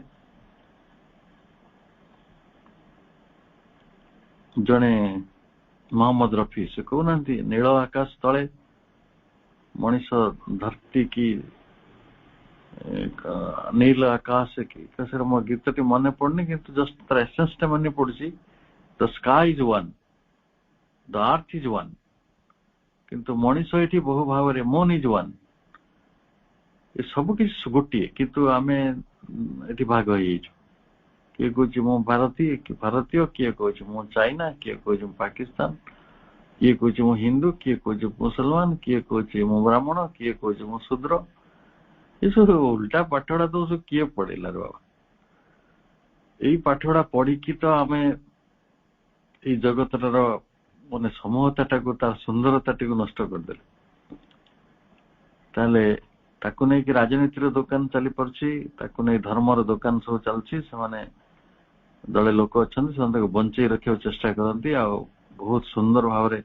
जने मोहम्मद रफी से कहना नील आकाश तले मनीष धरती की नील आकाश की मो गीत मन पड़नी किंतु जस्ट तार एसेंस टा मन पड़ी the sky is one the earth is one किंतु मनीष ये बहु भाव में मन इज वन ये सब किसी गोटे किंतु आम ये भाग हो किए कह मु भारतीय किए कह मु चाइना किए कह पाकिस्तान किए कह मु हिंदू किए कह मुसलमान किए कह मु ब्राह्मण किए कह मु शूद्र ये सब उल्टा पाठड़ा तो सब किए पढ़ेला रे बाबा यही पाठड़ा पढ़ी तो आम ये जगतर माने समूहता को तार सुंदरता को नष्ट करदे ताले ताकू नहीं कि राजनीतिर दुकान चली पड़ी ताकू नहीं धर्मर दुकान सब चलती से माने दले लोक अच्छा बंचे रखा चेष्टा करती बहुत सुंदर भाव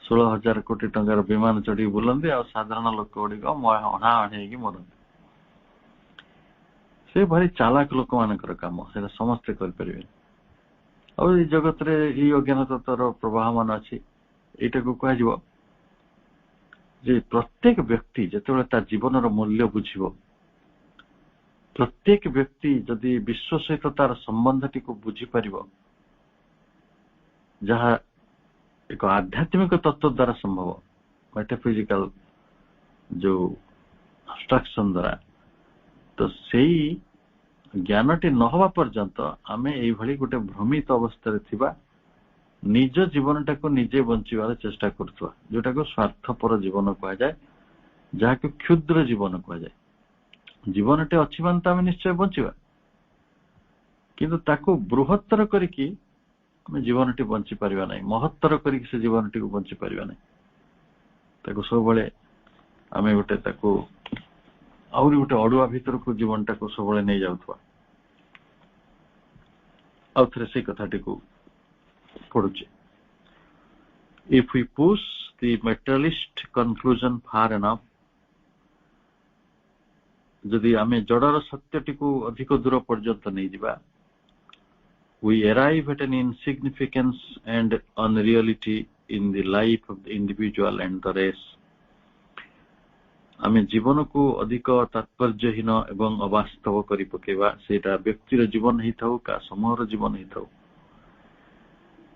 16,000 कोटी टंकार विमान चढ़ी बुलंदी साधारण लोक गुड़िक अणाअणी मरती से भारी चालाक लोक मानकर कम से समस्ते करें जगत रे ये अज्ञान तत्वर प्रवाह मान अच्छी यहाँ को कह प्रत्येक व्यक्ति जिते जीवन मूल्य बुझ प्रत्येक व्यक्ति जदि विश्व सहित तार संबंध टी बुझीपर जहाँ एक आध्यात्मिक तत्व द्वारा संभव मेटाफिजिकल जो अब्स्ट्रक्शन द्वारा तो सही ज्ञानटी न हवा पर्यंत आमे एभली गोटे भ्रमित अवस्था थिबा निज जीवन टाको निजे बंचिबार चेष्टा करथुवा जोटा को स्वार्थपर जीवन कहा जाए जहाँ को क्षुद्र जीवन कहा जाए जीवन टे अच्छी मान आम निश्चय बंचिबा किंतु ताको बृहत्तर करिकी आम जीवन टी बंची परिबा नहीं महत्तर करिकी से जीवन टी को बंची परिबा नहीं ताको सब बळे आमे गोटे ताको आउरी गोटे अड़ुआ भीतर को जीवन टाको सब बळे नहीं जाउथुवा आउ थरे से कथाटी को पढ़ुचे if we push the materialist conclusion far enough जदि आमे जड़र सत्यटी को अधिक दूर पर्यंत नहीं जिबा we arrive at an insignificance and unreality in the life of the individual and the race आमे जीवन को अधिक तात्पर्यहीन एवं अवास्तव करि पकेबा सेटा व्यक्तिर जीवन ही थाउ का समूहर जीवन ही थाउ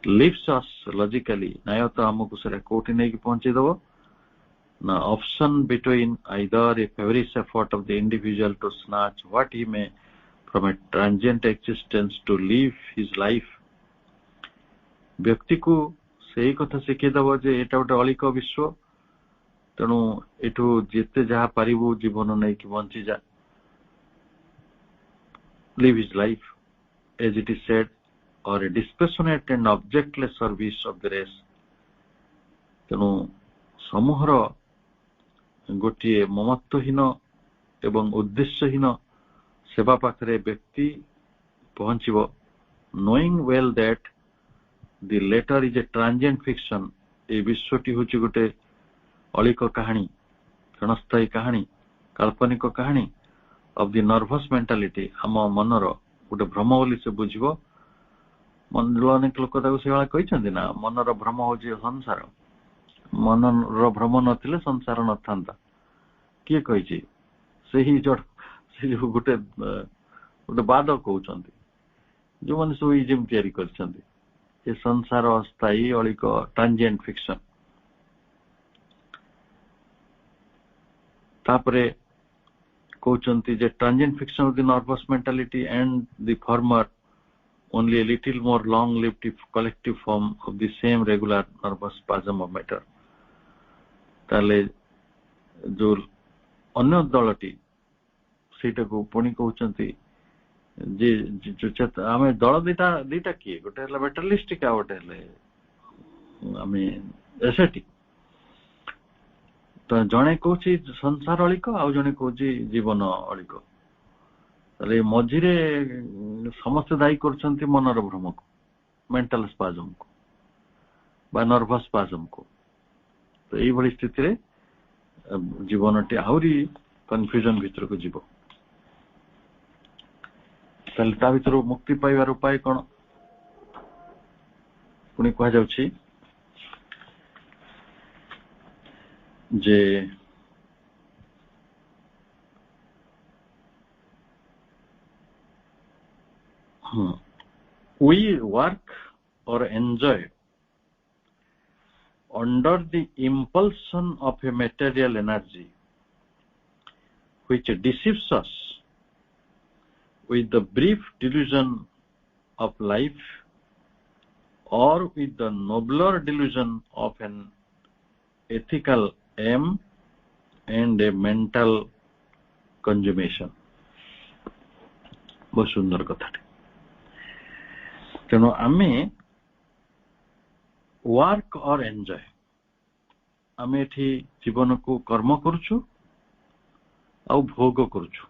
लिव्स अस लॉजिकली नाय तो हमको सेटा कोठी नै कि पहुंचे दबो ना option between either a feverish effort of the individual to snatch what he may from a transient existence to live his life व्यक्ति को सही कथा शिखे दबो जे एटा गोटे अलिक विश्व तेणु एठू जिते जहाँ पारिबू जीवन नहीं कि बंची जा live his life as it is said or a dispassionate and objectless service of the race तेणु समूहर गोटे ममत्वहीन एवं उद्देश्यहीन सेवा पाखरे व्यक्ति पहुंचब knowing well that the latter is a transient fiction ए विश्वटी हूँ गोटे अलिक कहानी क्षणस्थायी कहानी काल्पनिक कहानी ऑफ द नर्वस मेंटालिटी आम मनर गोटे भ्रम बोली से बुझब मन अनेक लोक से ना मनर भ्रम हूँ संसार मनर भ्रम नथिले संसार न था किए कही से ही जड़ से गोटे गोटे बाद कहते जो मैंने सब इजिम तैयारी कर संसार अस्थायी अलिक ट्रांजिएंट फिक्शन तापरे कहते जे transient fiction of the nervous mentality and the former only a little more long lived collective form of the same regular nervous spasm of matter ताले जो अन्य दलटी सेटा को पुणी कहते जे जो आमे दल दीटा किए गोटे हला मेटरलिस्टिक आ गोटे हले आमे एसेटिक तो जड़े कौच संसार अलिक आउ जड़े कौच जीवन अलिक मझिरे समस्त दायी कर मनर भ्रम को मेंटल स्पाजम को बा नर्वस स्पाजम को तो यही स्थिति रे जीवन टी आहरी कन्फ्यूजन भीतर को जीव ता भीतर मुक्ति पाइबार उपाय कौन पुणी कह जाउछि जे we work or enjoy under the impulsion of a material energy which deceives us with the brief delusion of life or with the nobler delusion of an ethical aim and a mental consummation बहुत सुंदर कथा तेणु आमे work और enjoy आमे एठी जीवन को कर्म करूछु आ भोग करूछु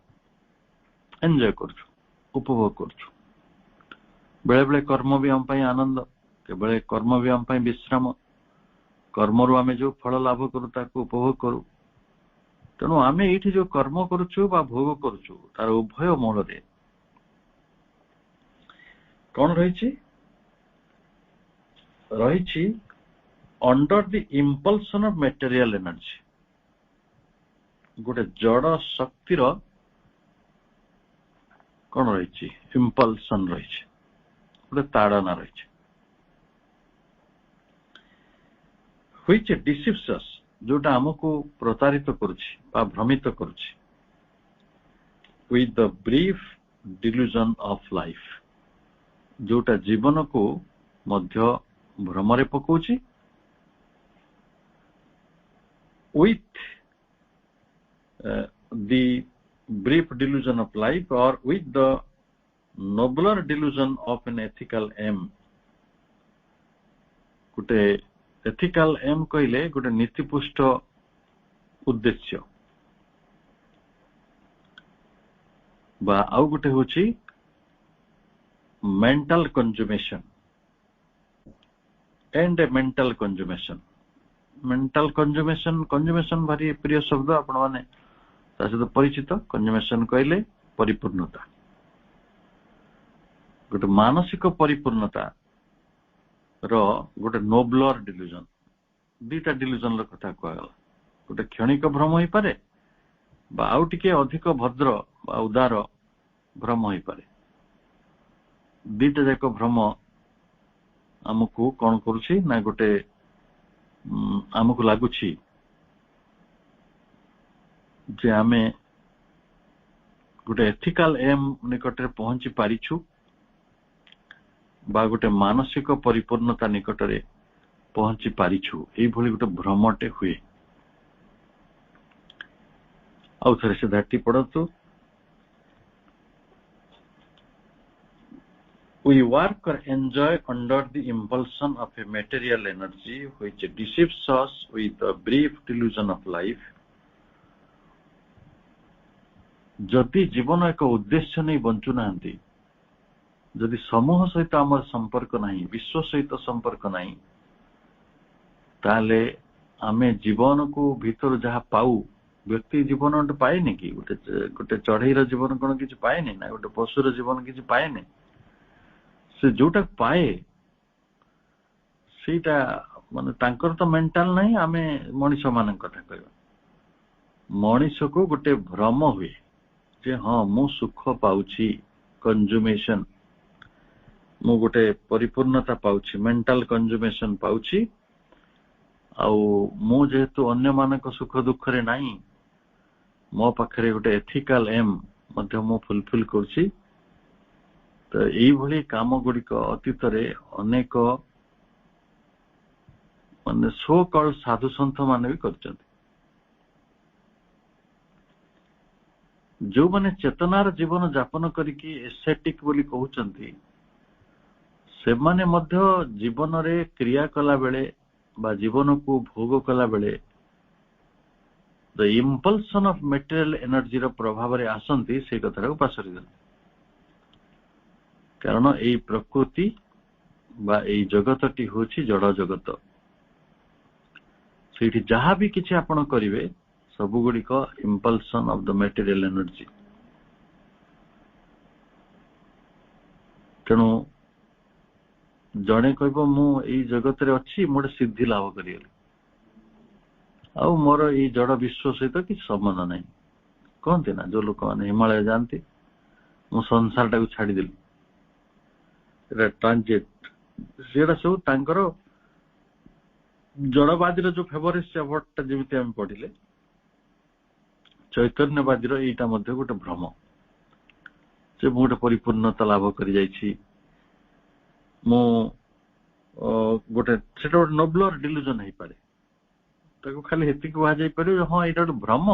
एंजॉय करूछु उपभोग करूछु बेले बेले कर्म भी हम आनंद, केवल कर्म भी हम विश्राम, कर्मरु आमे जो फल लाभ करू ताको उपभोग करू। तेणु आमे एठी जो कर्म करूछु बा भोग करूछु तार उभय मूल रे कौन रही under the impulsion of material energy, गोटे जड़ शक्तिर कौन रही इम्पल्सन रही गोटे ताड़ना रही which deceives us, जोटा हमको प्रतारित करुछि बा भ्रमित करुछि with the brief delusion of life, जोटा जीवन को मध्य भ्रमरे पकोछि with the brief delusion of life or with the nobler delusion of an ethical aim। गोटे एथिकल एम कहले गोटे नीतिपुष्ट उद्देश्य बा आउ गोटे होची mental consummation and A mental consummation. Mental consummation भारी प्रिय शब्द आपण माने ता सहित परिचित। कंज्यूमेशन कहले परिपूर्णता, गोटे मानसिक परिपूर्णता रो गोटे नोबलर डिल्यूजन। दीटा डिल्यूजन कथा कहगला, गोटे क्षणिक भ्रम हो पारे बा आउ टिके अधिक भद्र बा उदार भ्रम हो पारे। दीटा जाक भ्रम आमको कौन करुछि ना गोटे आमको लागुछि जे आमे गोटे एथिकल एम निकटरे पहुंची पारिछु बा गोटे मानसिक परिपूर्णता निकटरे पहुंची पारिछु, एई भली गोटे भ्रमटे हुए। आउ थरे से धाटी पड़तु। We work or enjoy under the impulsion of a material energy which deceives us with a brief delusion of life। जदि जीवन एक उद्देश्य नहीं बंचु नांती, जदि समूह सहित आमर संपर्क नहीं, विश्व सहित संपर्क नहीं, ताले आमे जीवन को भीतर जहाँ पाऊ, व्यक्ति जीवन पाए नहीं कि गोटे चढ़ईर जीवन कौन किसी पाए नहीं ना गोटे पशुर जीवन किसी पाए नहीं। से जोटा पाए सेटा माने तांकर तो मेंटल नहीं। आमे मनीष मान कथा कहबा, मनीष को गोटे भ्रम हुए जे हाँ मु सुख पाउछि, कंज्यूमेशन मु गोटे परिपूर्णता पाउछि, मेंटल कंज्यूमेशन पाउछि। आउ मु जेहेतु अन्य मानक सुख दुख रे नाही, मो पाखरे गोटे एथिकल एम मध्य मु फुलफिल करछि। तो एई भली काम गुड़िक अतीत रे अनेक माने सो कल साधु संत माने भी करछन्ति। जो माने चेतनार जीवन यापन करिकी एसेटिक बोली कहउछन्ति, से माने मध्य जीवन रे क्रिया कला बेले बा जीवन को भोग कला बेले the impulsion of material energy रो प्रभाव रे आसंती से कथा को पासरी दे। कारण एई प्रकृति बा एई जगतटी होछि जड़ जगत। सेठी जहाँ भी किछि आपण करिवे सबु गुड़िक इम्पल्सन ऑफ द मटेरियल एनर्जी। तेणु जड़े कहब मु एई जगत रे अछि, मोर सिद्धि लाभ करियली, आउ मोर एई जड़ विश्व सहित कि संबंध नहीं। कहते ना जो लोक माने हिमालय जानती, मु संसार टाକୁ छाड़ीदेली, ट्रांजिट सेटा सब तांकर जड़वादी जो फेवरेट अवार्ड जमी आम पढ़िले, चैतन्यवादी एटा मध्य गोटे भ्रम से गोटे परिपूर्णता लाभ कर जाइछि। मु गोटे सेटा गोटे नोबलर डिल्यूजन हो पारे, ताको खाली हेतिक कहा जाई पारे हाँ एटा गोटे भ्रम,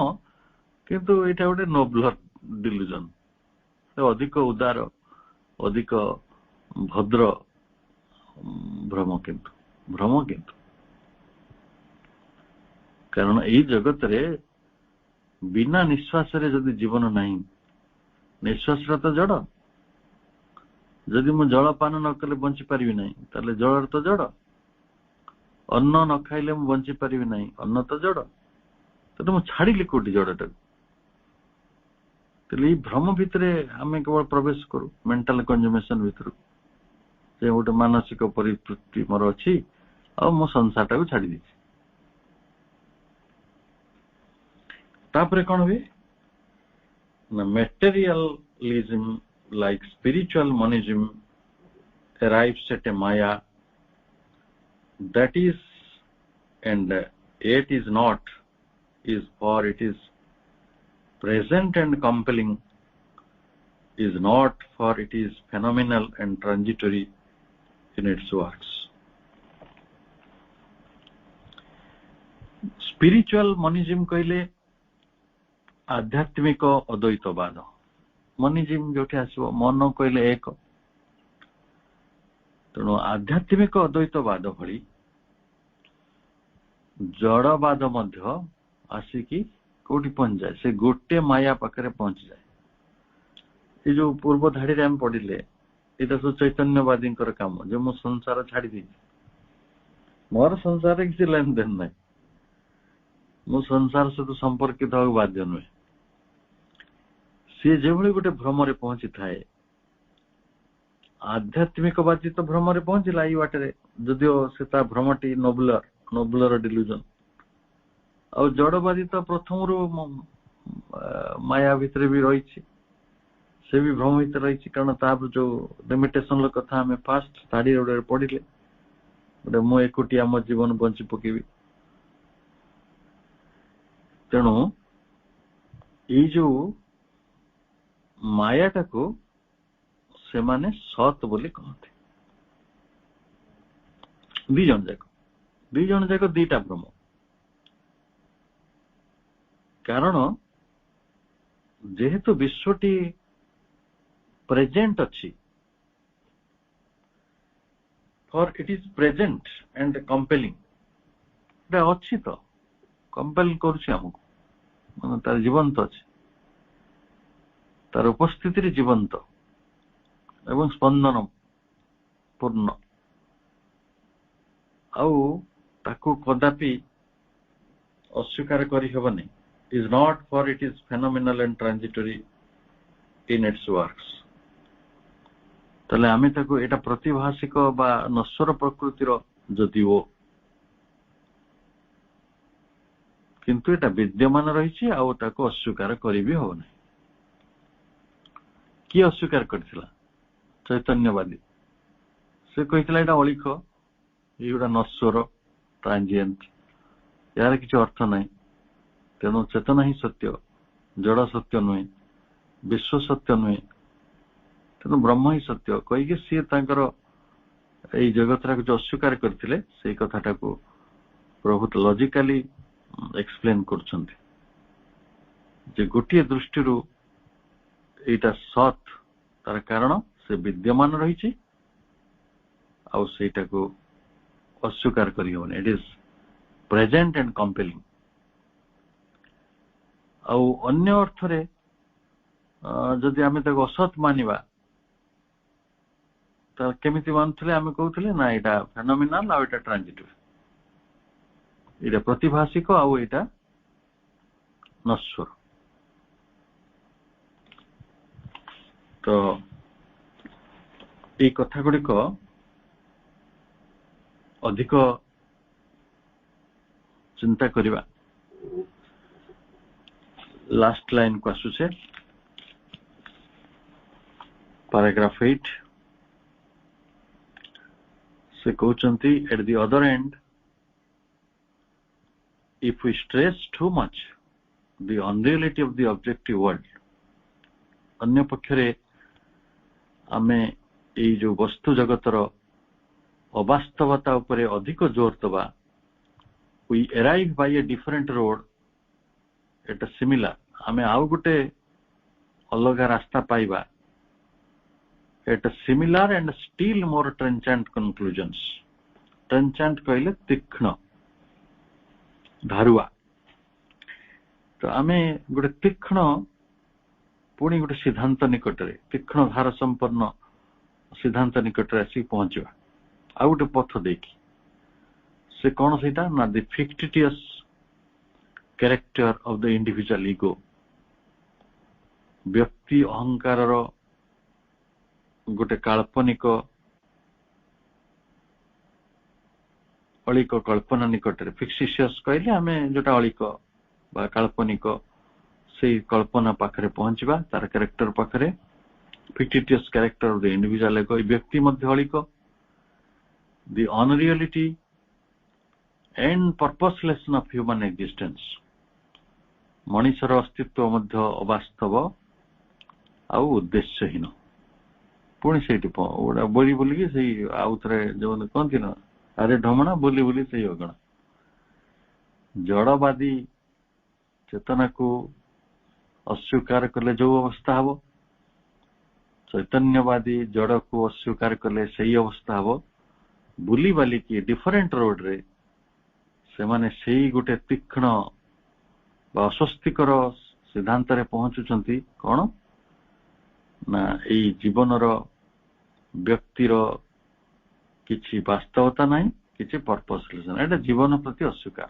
किंतु एटा गोटे नोबलर डिल्यूजन, अधिक उदार अधिक भद्र भ्रम। किंतु कारण एई जगत रे बिना निश्वास रे जदि जीवन नहीं, निश्वास तो जड़, जदि मु जलपान न कले बंची पारिबि नहीं ताले जल तो जड़, अन्न न खाइले मु बंची पारिबि नहीं, अन्न तो जड़, तो मु छाड़िली कोटी जड़टा। तो भ्रम भितर आम केवल प्रवेश करू मेंटल कंज्यूमेशन भितर, जे गोटे मानसिक परिवृत्ति मोर अच्छी आ मो संसार टाକୁ छाड़ी दी। तापरे कौन हुए ना materialism like spiritual monism arrives at a maya that is and yet is not, is for it is present and compelling, is not for it is phenomenal and transitory in its works. Spiritual monism कहले आध्यात्मिक अद्वैतवाद। मनिजिम जो आसो मन कहले एक, तेणु आध्यात्मिक अद्वैतवाद भली जड़वाद मध्य आसिकी कोठी पहुंच जाए, से गोटे माया पाखरे पहुंच जाए। ये जो पूर्व धाड़ी रे हम पढ़िले एटा तो चैतन्यवादी काम, जो मो संसार छाड़ी दी, मोर संसार किसी लेन देन नहीं, मो संसार सहित संपर्कित होगा बाध्य नुहे। सी जो गोटे भ्रम पहुंची थाए, आध्यात्मिकवादी तो भ्रम पहुंचला ये बाटे, जदिओ से भ्रमटी नोबुलर डिल्यूजन, और जड़वादी तो प्रथम रू माया भितर भी रही, से भी भ्रम भितर रही, कारण तार जो लिमिटेशन कथा आम फास्ट धाड़ी गोटे पढ़िले, गोटे मु एकुटिया मो जीवन बंची पकेबी। तेणु ये जो मायाटा को से माने सत बोली कहते, दी जन जाक दीटा भ्रम। कारण जेहेतु विश्वटी प्रेजेंट अच्छी, for it is present and compelling, अच्छी तो कंपेल करुच्ची तार जीवंत अच्छी, तार उपस्थिति जीवंत एवं स्पंदन पूर्ण, आउ ताकू कदापि अस्वीकार करि हेबनी। is not for it is phenomenal and transitory in its works। तले आमे ताको एटा प्रतिभाषिक बा नश्वर प्रकृतिर जदिओ, किंतु एटा विद्यमान रही आ ताको अस्वीकार करि भी हो नै। कि अस्वीकार करथिला चैतन्यवादी, से कहितला एटा अलिख, एटा नश्वर ट्रांजिएंट, यार किछ अर्थ नै, तेणु चेतना ही सत्य, जड़ सत्य नुहे, विश्व सत्य नुहे, तेणु ब्रह्म ही सत्य कहीकि सी यही जगत जो अस्वीकार करते से कथाटा को बहुत लॉजिकली एक्सप्लेन करछन्ति, जे गोटे दृष्टि एटा सत तार कारण से विद्यमान रही, आउ सेटा को अस्वीकार करि होने। It is present and compelling. आउ अन्य अर्थ रे जदि आमे ताको असत मानिबा, त केमिति मानथले आमे कहउथले ना एटा फेनोमेनल आ एटा ट्रांजिटिव, एटा प्रतिभाषिक आ एटा नश्वर। तो ये कथा गुड़िक अधिक चिंता करिबा। लास्ट लाइन को आसुचे पैराग्राफ 8 से कहउचंती, at the other end if we stress too much the unreality of the objective world, अन्य पक्षरे आमे ये जो वस्तु जगतर अवास्तवता उपरे अधिक जोर दबा, we arrive by a different road at similar, आमे आउ गुटे अलगा रास्ता पाइबा at similar and still more trenchant conclusions. Trenchant कहले तीक्ष्ण धारुआ, तो आमे गुटे तीक्ष्ण पुणी गोटे सिद्धांत निकटरे तीक्ष्ण धार संपन्न सिद्धांत निकट आसी पहुंचवा आ गोटे पथ देखी से कौन सीटा ना the fictitious character of the individual ego व्यक्ति अहंकार गोटे काल्पनिक अलिक कल्पना निकट फिक्सिशियस कहले आम जोटा अलिक बा काल्पनिक से कल्पना पाखरे पहुंचवा तार कैरेक्टर पाखरे fictitious character of the individual ego व्यक्ति मध्य अलिक the unreality and purposelessness of human existence मनुष्यर अस्तित्व मध्य अवास्तव आउ उद्देश्यहीन पुणी से बोली बोलिकी से आउ थे जो कहती ना अरे ढमणा बोली बोली से अगणा जड़वादी चेतना को अस्वीकार कले जो अवस्था हम चैतन्यवादी जड़ को अस्वीकार कले से अवस्था हम बुली बालिकी डिफरेंट रोड रे से माने से गोटे तीक्ष्ण अस्वस्तिकर सिद्धांत रे पहुंचुचंती कौन ना यही जीवन व्यक्तिर किछि वास्तवता नहीं किछि पर्पसलेस एटा जीवन प्रति अस्वीकार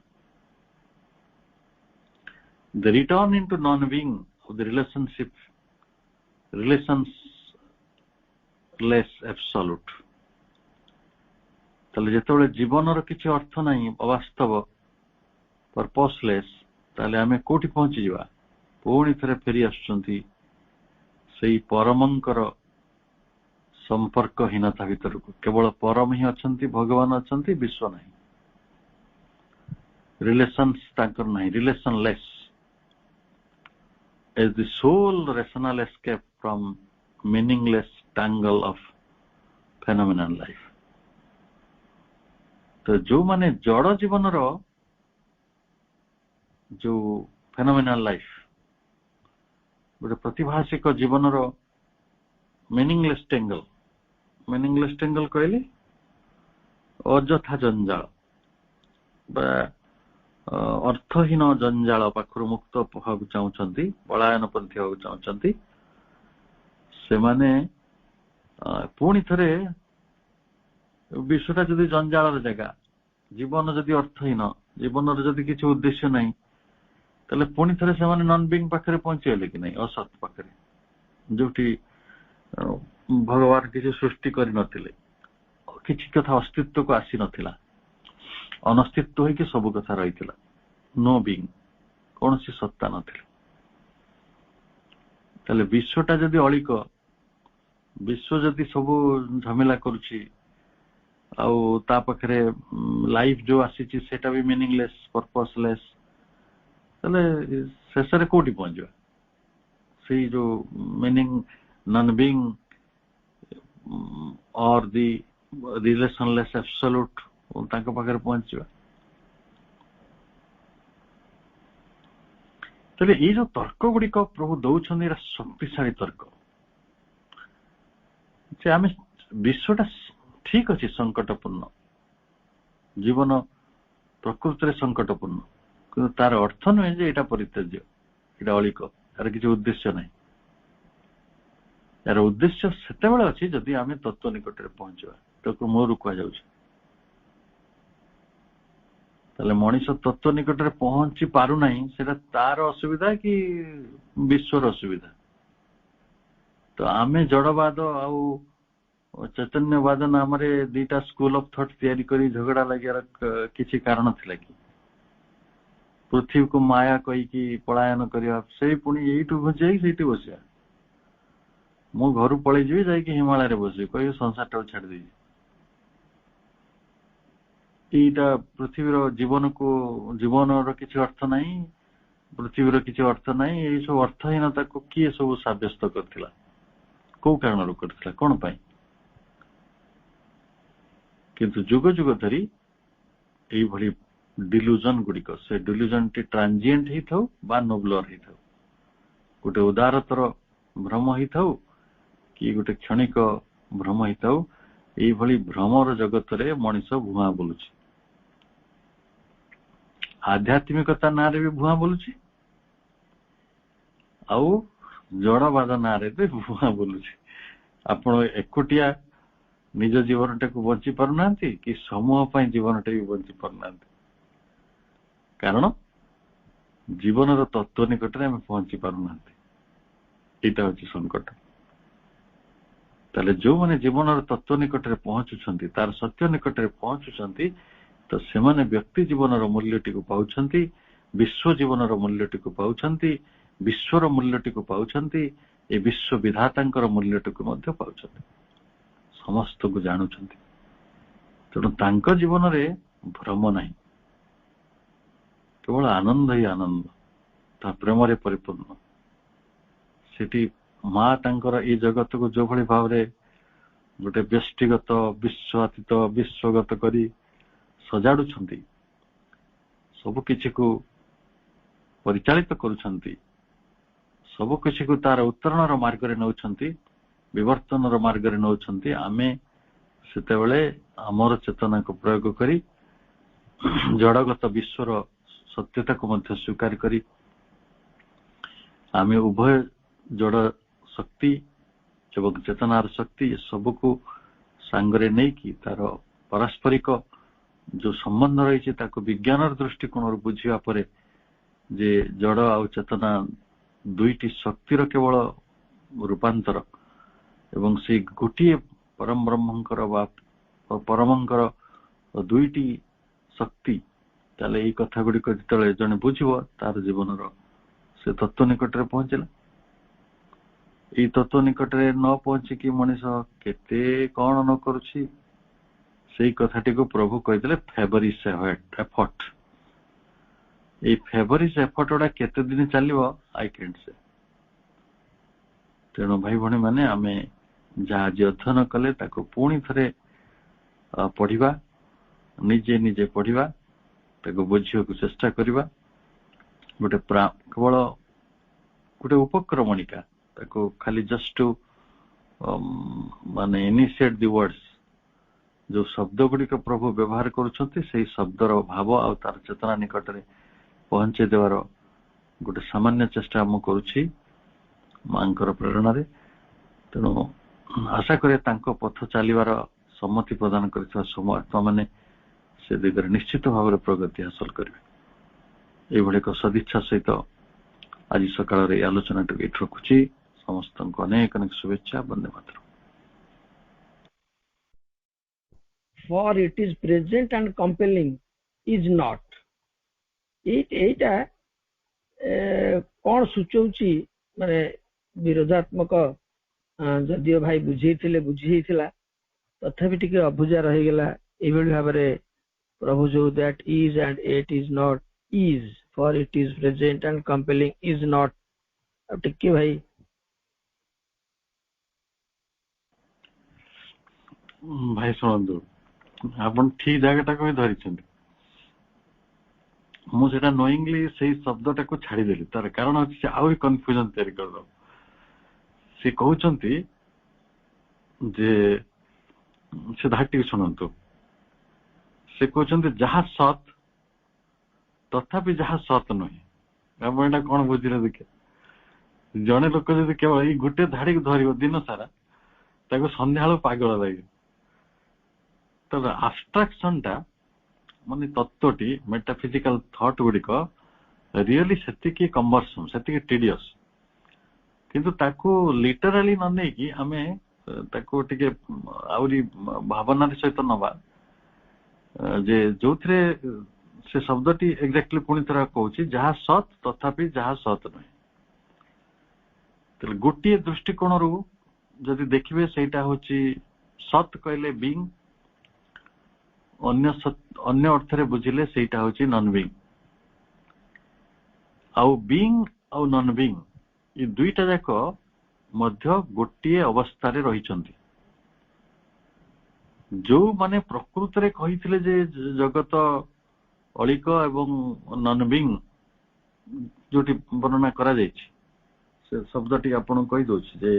the return into non being of the relationship relationless absolute ताले जेतेबेले जीवन किछि अर्थ नहीं अवास्तव पर्पसलेस ताले आमे कोठी पहुंची जीवा पुणी थरे फेरी आसुचंती सेई परमंकर संपर्कहीनता भीतर को केवल परम ही अच्छंती भगवान अच्छंती विश्व नहीं रिलेशंस तांकर नहीं relationless as the sole rational escape from meaningless tangle of phenomenal life तो जो माने जड़ जीवन रो जो फेनोमेनल लाइफ गोटे प्रतिभाषिक जीवन रो मीनिंगलेस टेंगल कहले अजथा जंजाल अर्थहीन जंजाल पाखरु मुक्त होगा चाहते पलायन पंथी होगा चाहते से माने पुणी थरे विश्वटा जदि जंजाल जगह जीवन जदि अर्थहीन जीवन जदि किसी उद्देश्य नहीं ताले पुणी थरे से माने नॉन बीइंग पाखरे पहुंचेले कि नहीं असत पाखरे जोटी भगवान किसी सृष्टि करि नथिले किछि कथा अस्तित्व को आसी नथिला अनस्तित्व होई कि सब कथा रहितिला नो बीइंग कौन सी सत्ता नथिला ताले विश्वटा जदि अलिक विश्व जदि सब झमेला करूची आउ ता पाखरे लाइफ जो आसी सेटा भी मीनिंगलेस पर्पसलेस ताले शेष रे कोठी पहुंचवा से जो मीनिंग नॉन बीइंग और दी रिलेशनलेस एब्सोल्यूट तांको पाखरे पहुंचवा तले ये जो तर्क गुड़िक प्रभु दौछन शक्तिशाली तर्क जे आम विश्वटा ठीक अच्छे संकटपूर्ण जीवन प्रकृति में संकटपूर्ण कि तार अर्थ नुहे जे एटा परित्याज्य एटा अलिक तार किसी उद्देश्य नहीं यार उद्देश्य सेते बेले अछि जदि आमे तत्व निकट रे पहुंचवा तो मोर कुआ जाउछ ताले मनीष तत्व निकट रे पहुंची पारु नाही सेटा तार असुविधा कि विश्वर असुविधा तो आमे जड़वाद आउ चैतन्यवाद नाम रे दीटा स्कूल ऑफ थॉट तैयारी करी झगड़ा लगियार किछि कारण थिला कि पृथ्वी को माया कही कि पलायन करिया से पुणी एइटु घुंचै सेठी बसिया मो घर पळै जीवी जाई कि हिमालय रे बसी कहि संसार टा छाड़ देई एटा पृथ्वी रो जीवन को जीवन रो किछि अर्थ नाही पृथ्वी रो किछि अर्थ नाही ए सब अर्थहीनता को किए सब साब्यस्त करथिला को कारण रो करथिला कोन पई किंतु जुग जुग धरी एई भली डिल्यूजन गुड़िक से डिल्यूजन टी ट्रांजिएंट ही थाउ बा नोबलर ही थाउ गोटे उदारतर भ्रम ही थाउ कि गोटे क्षणिक भ्रम ही थाउ एई भली भ्रमर जगत रे मनीष भुआ बोलुछि आध्यात्मिकता नारे भी भुआ बोलुछि आउ जड़वाद नारे भी भुआ बोलुछि आपण एकोटिया निज जीवनटा को बंची पारना कि समूह पर जीवनटा भी बंची पारना कारण जीवन तत्व निकट में पहुंची पारना यहाँ हूँ संकट ताले जो मैंने जीवन तत्व निकट में पहुंचुंट तार सत्य निकट में पहुंचुंट तो से व्यक्ति जीवन मूल्यटी को पाँच विश्व जीवन मूल्यटी को पाँच विश्वर मूल्यटी को पाँच ए विश्व विधाता मूल्यटी को पाँच समस्त को जानुंट तेणु तांको जीवन में भ्रम नहीं केवल आनंद ही आनंद ता प्रेम रे परिपूर्ण सेठी माँ तांकर ए जगत को जो भली भाव रे गोटे व्यष्टिगत विश्वातीत विश्वगत करी सजाड़ुछंती सब किछि को परिचालित करुछंती सब किछि को तार उत्तरण मार्ग रे नउछंती विवर्तन मार्ग रे नउछंती आमे सेतेबेले हमर चेतना को प्रयोग करी जड़गत विश्वर सत्यता को मध्य स्वीकार करी आमे उभय जड़ शक्ति एवं चेतनार शक्ति ये सब को सांगरे नहीं की तार पारस्परिक जो संबंध रही विज्ञान दृष्टिकोण बुझा परे जे जड़ आ चेतना दुईटी शक्तिर केवल रूपांतर एवं से गोटे परम ब्रह्मंकर परमंकर दुईटी शक्ति ताले ये कथा गुड़िक जो जड़े बुझे तार जीवन से तत्व निकट में पहुंचला ये तत्व निकट में न पहुंचिकी मनीष केते कौन न करुछि से कथाटी को प्रभु कहते फेवरिश एफर्ट ये फेवरिश एफर्ट गुड़ा केते दिन चलो आई कैंट से तेणु भाई भणी मैंने आमे जहाँ आज अध्ययन कले ताको पुणी थे पढ़ा निजे निजे पढ़ा ताको बुझिया को चेष्टा करवा गोटे केवल गोटे उपक्रमणिका ताको खाली जस्ट टू माने इनिशिएट द वर्ड्स जो शब्द गुड़िक प्रभु व्यवहार करुछंती से शब्दर भाव आ तार चेतना निकट में पहुंचे देवार गोटे सामान्य चेष्टा मु करुछि मांकर प्रेरणा रे तेणु आशा करे तांको पथ चलिवार सम्मति प्रदान करथिबा सम आत्मा माने से दिगरे निश्चित भाव में प्रगति हासिल करेंगे ये एक सदिच्छा सहित आज सकाळ आलोचना रखुची समस्त को अनेक अनेक शुभेच्छा Vande Mataram For it is present and compelling is not एटा कौन सूचौची माने विरोधात्मक जदियो भाई बुझेइथिला तथापि टिके अभुजा रही गला एभली भाव रे प्रभु जो that is and it is not is for it is present and compelling is not अब टिके भाई भाई शुणु आपण ठीक जगटा को धरी मुझे नोइंगली से शब्दटा को छाड़देली तार कारण अच्छे आउ कन्फ्यूजन तैयारी कर से कहते जे से धाटी शुणु से कहते जहा सत तथापि जहा सत नुहे आप कौन बुझे देखे जड़े लोक जब केवल ये गोटे धाड़ी को धर दिन सारा संध्या पागल लगे तो आब्स्ट्राक्शन टा माने तत्वटी मेटाफिजिकल थॉट गुड़िक रियली सेतिकी कम्बरसम सेतिकी टीडियस किंतु ताको लिटराली न नहीं कि आमे ताको टिके आउरी भावना सहित नवा जे जोथरे से शब्दटी एक्जाक्टली पुणी तरह कहूची जहा सत तथापि जहा सत नहीं तो गोटे दृष्टिकोण रु जदि देखिबे सेटा होची सत कहले बीइंग अन्य अर्थ रे बुझिले सेटा होची नॉन बीइंग आउ बीइंग आउ नॉन बीइंग ये दुईटा जाक मध्य गोटे अवस्था रे रहिचंती जो माने प्रकृति रे कहिथिले जे जगत अलिक एवं नॉन बीइंग जोटी वर्णना करा जायछि से शब्दटी आपण कहि दोछि जे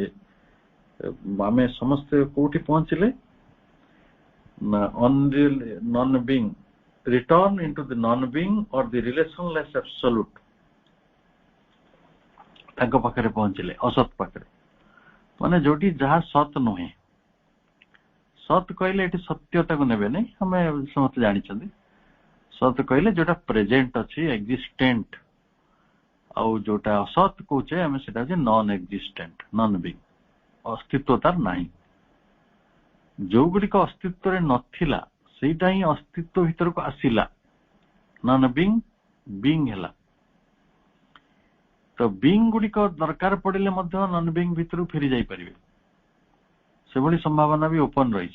आमे समस्त कोठी पहुंचले unreal non-being return into the non-being or the relationless absolute तांको पाखरे पहुंचले असत पाखरे माने जोटी जहा सत नुहे सत कहले एटी सत्यता को नेबे नहीं, हमें समस्त जानिछंदी। सत कहले जोटा प्रेजेंट अछि, एक्जिस्टेंट, आउ जोटा असत कहचे हमें सेटा जे नॉन एक्जिस्टेंट, नॉन बीइंग, अस्तित्व तार नाही। जो गुडी को अस्तित्व रे नथिला सेटा ही अस्तित्व भीतर को आसिला, नॉन बीइंग बीइंग हैला। तो बीइंग गुडी को दरकार पड़िले मध्य नॉन बीइंग भीतर फेरी जाई परिबे, से भली संभावना भी ओपन रही।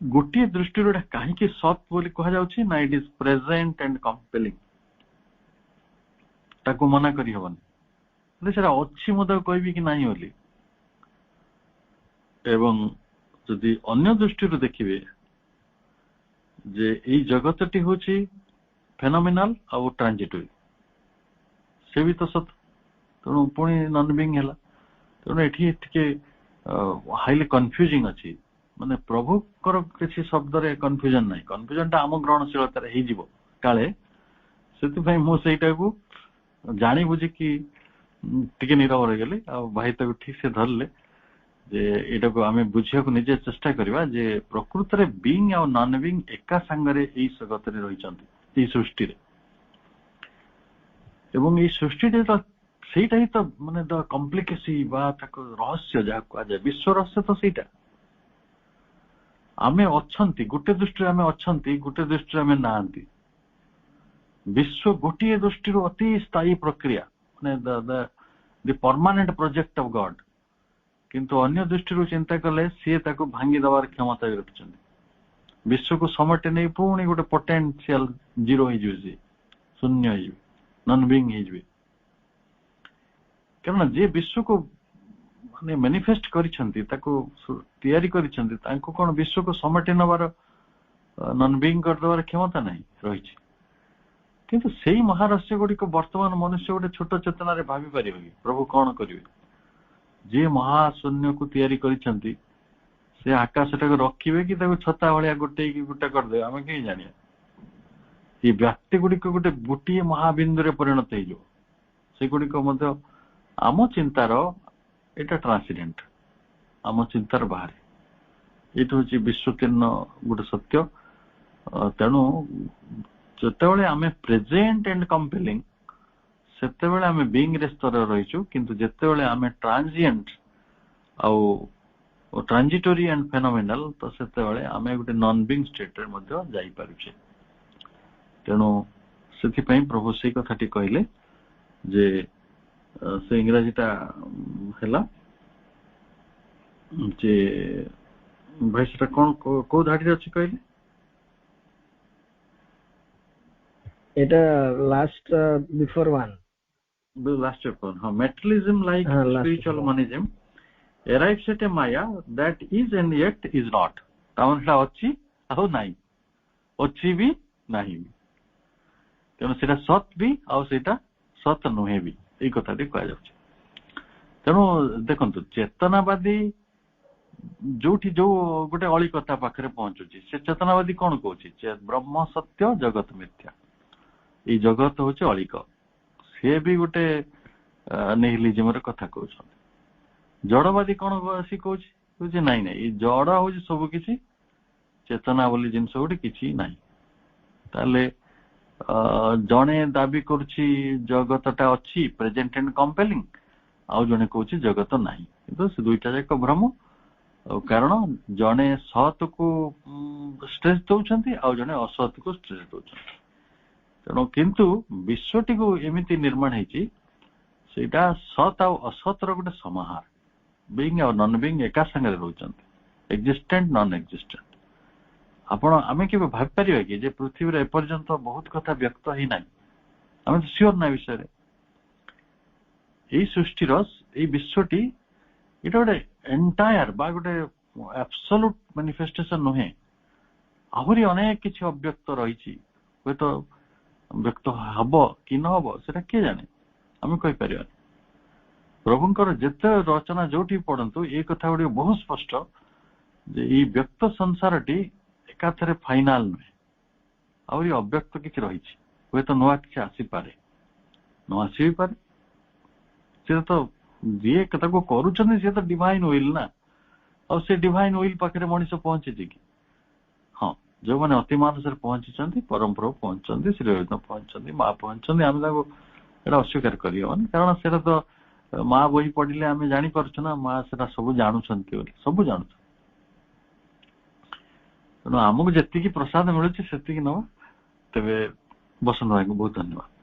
गोटे दृष्टि कहीं सत बोली कह जाउछि ना, it is present and compelling, ताको मना करी हबन सेटा अच्छी मुदा कहबी कि नहीं बोली। एवं जदि अन्य दृष्टि देखिए जे ई जगतटी होछि फेनोमिनल और ट्रांजिटरी, से भी तो सत, तेणु पुणी नॉन बीइंग हैला। तेणु एठी टिके हाईली कन्फ्यूजिंग अछि, माने प्रभु कर किसी शब्द रे कन्फ्यूजन नाही। कन्फ्यूजन ता आम ग्रहणशीलता रे ही जीवो काले, सेति भाई मो सेटा को जानी बुझी कि टिके नीरव रह गेली। आ भाई ताको ठीक से धरले जे एटा को आमे बुझिया को निजे चेष्टा करबा जे प्रकृत रे बीइंग और नॉन बीइंग एका संगरे एई जगत रे रही चंती, एई सृष्टि रे। एवं एई सृष्टि रे तो सेटा ही तो माने द कॉम्प्लिकेसी बा ताको रहस्य जा को आजे विश्व रहस्य तो सेटा। आमे अछंती गुटे दृष्टि आमे अछंती, गुटे दृष्टि आमे नांती। विश्व गोटे दृष्टि अति स्थायी प्रक्रिया, माने the permanent project of God, किंतु अन्य दृष्टि चिंता कले सी ताको भांगी दबार क्षमता भी रखिछन्ती। विश्व को समटे नहीं पुणी गोटे पोटेंशियल जीरो हो जाए, शून्य हो, नॉन बीइंग हो। कारण जे विश्व को माने मैनिफेस्ट करिछन्ती, ताको तैयारी करिछन्ती, ताको कोन विश्व को समटे नबार नॉन बीइंग कर दबार क्षमता नहीं रही। किंतु सेही महारहस्य गुडी को वर्तमान मनुष्य गोटे छोट चेतना रे भाबी परिबे कि प्रभु कोन करिवे। जे महाशून्य को तैयारी करिछन्ती से आकाशटा को रखिबे कि ताको छता भलिया गोटे कि गुटा कर दे, आमे के जानिया। ये व्यक्ति गुडी को गोटे गोटे महाबिंदु रे परिणत हो जो, से गुडी को मध्य आम चिंतार एटा ट्रांसीडेंट, आम चिंतार बाहर। ये हूँ विश्वकीर्ण गोटे सत्य। तेणु जितेबाला आम प्रेजेंट एंड कंपेलिंग सेते बेले आम बीइंग रे स्तर रहीचु, किंतु जेतेबेले आम ट्रांजिएंट आउ ट्रांजिटोरी एंड फेनोमिनल, तो सेते बेले आम गोटे नॉन बीइंग स्टेट रे मध्य जाई पारुछे। तेणु सेथि पई प्रभु से कथाटी कहले जे से इंग्रजीटा हैला जे भाई सेटा कोन को धाडी अछि कहले এটা last before one last chapter. Materialism like spiritual monism arrives at a maya that is and yet is not. तामनला अछि आउ नाही, अछि भी नाही भी, तेणु सेटा सत भी आउ सेटा सत नुहे भी, एई कथाटी कहै जाउछि। तेणु देखंतु चेतनावादी जोठी जो गोटे अली कथा पाखरे पहुंचुछि, से चेतनावादी कोन कहउछि ब्रह्म सत्य जगत मिथ्या, ए जगत होछि अलिक। से भी गोटे निहिलिज्म रे कथा कहउछन। जड़वादी कोन आसी कहउछि नाइ नाइ ए जड़ होछि सब किछि, चेतना बोली जिंस गोटे किछि नाही। ताले जणे दाबी करूछि जगतटा अछि प्रेजेंट एंड कंपेलिंग, आउ जणे कहउछि जगत नाही। किंतु से दुईटा जाक भ्रम, कारण जणे सत को स्ट्रेस दउछन्ती आउ जणे असत को स्ट्रेस दउछन्ती। तेणु किंतु विश्वटी को एमिति निर्माण होती सेटा सत आ असत गोटे समाहार, बीइंग और नॉन बीइंग एका संगे रहउछन्ती, एक्जिस्टेंट नॉन एक्जिस्टेंट। आपण आमे के भाबी परिबा कि जे पृथ्वी रे एपर्यंत बहुत कथा व्यक्त ही नाही, आमे तो श्योर ना विषय रे। एई सृष्टि रस एई विश्वटी एटा गोटे एंटायर बा गोटे एब्सोल्यूट मैनिफेस्टेशन नहे, आहुरी अनेक किछि अव्यक्त रहिछि। होय तो व्यक्त हब कि न हब सेटा के जाने, आमे कहि परिबा। प्रभुंकर जेते रचना जोठी पढ़ंतु ए कथा गुडी बहुत स्पष्ट जे ई व्यक्त संसारटी एकाथरे फाइनल नहे, आहुरी अव्यक्त किछि रहिछि। होय तो नवा किछि आसी पारे, न आसी पारे। से तो जे कथा को करूछन से तो डिवाइन विल ना, ଆଉ ସେ ଡିଭାଇନ ୱିଲ୍ ପାଖରେ ମଣିଷ ପହଞ୍ଚିଛି କି? ହଁ, ଯୋଉମାନେ ଅତି ମାନସରେ ପହଞ୍ଚିଛନ୍ତି, ପରମ ପ୍ରଭୁ ପହଞ୍ଚନ୍ତି, ଶ୍ରୀ ଅରବିନ୍ଦ ପହଞ୍ଚନ୍ତି, ମା ପହଞ୍ଚନ୍ତି, ଆମେ ତାକୁ ଏଇଟା ଅସ୍ୱୀକାର କରିହବନି। କାରଣ ସେଇଟା ତ ମା ବହି ପଢିଲେ ଆମେ ଜାଣିପାରୁଛୁ ନା ମା ସେଟା ସବୁ ଜାଣୁଛନ୍ତି ବୋଲି, ସବୁ ଜାଣୁଛନ୍ତି। ତେଣୁ ଆମକୁ ଯେତିକି ପ୍ରସାଦ ମିଳୁଛି ସେତିକି ନବା। ତେବେ ବସନ୍ତ ଭାଇଙ୍କୁ ବହୁତ ଧନ୍ୟବାଦ।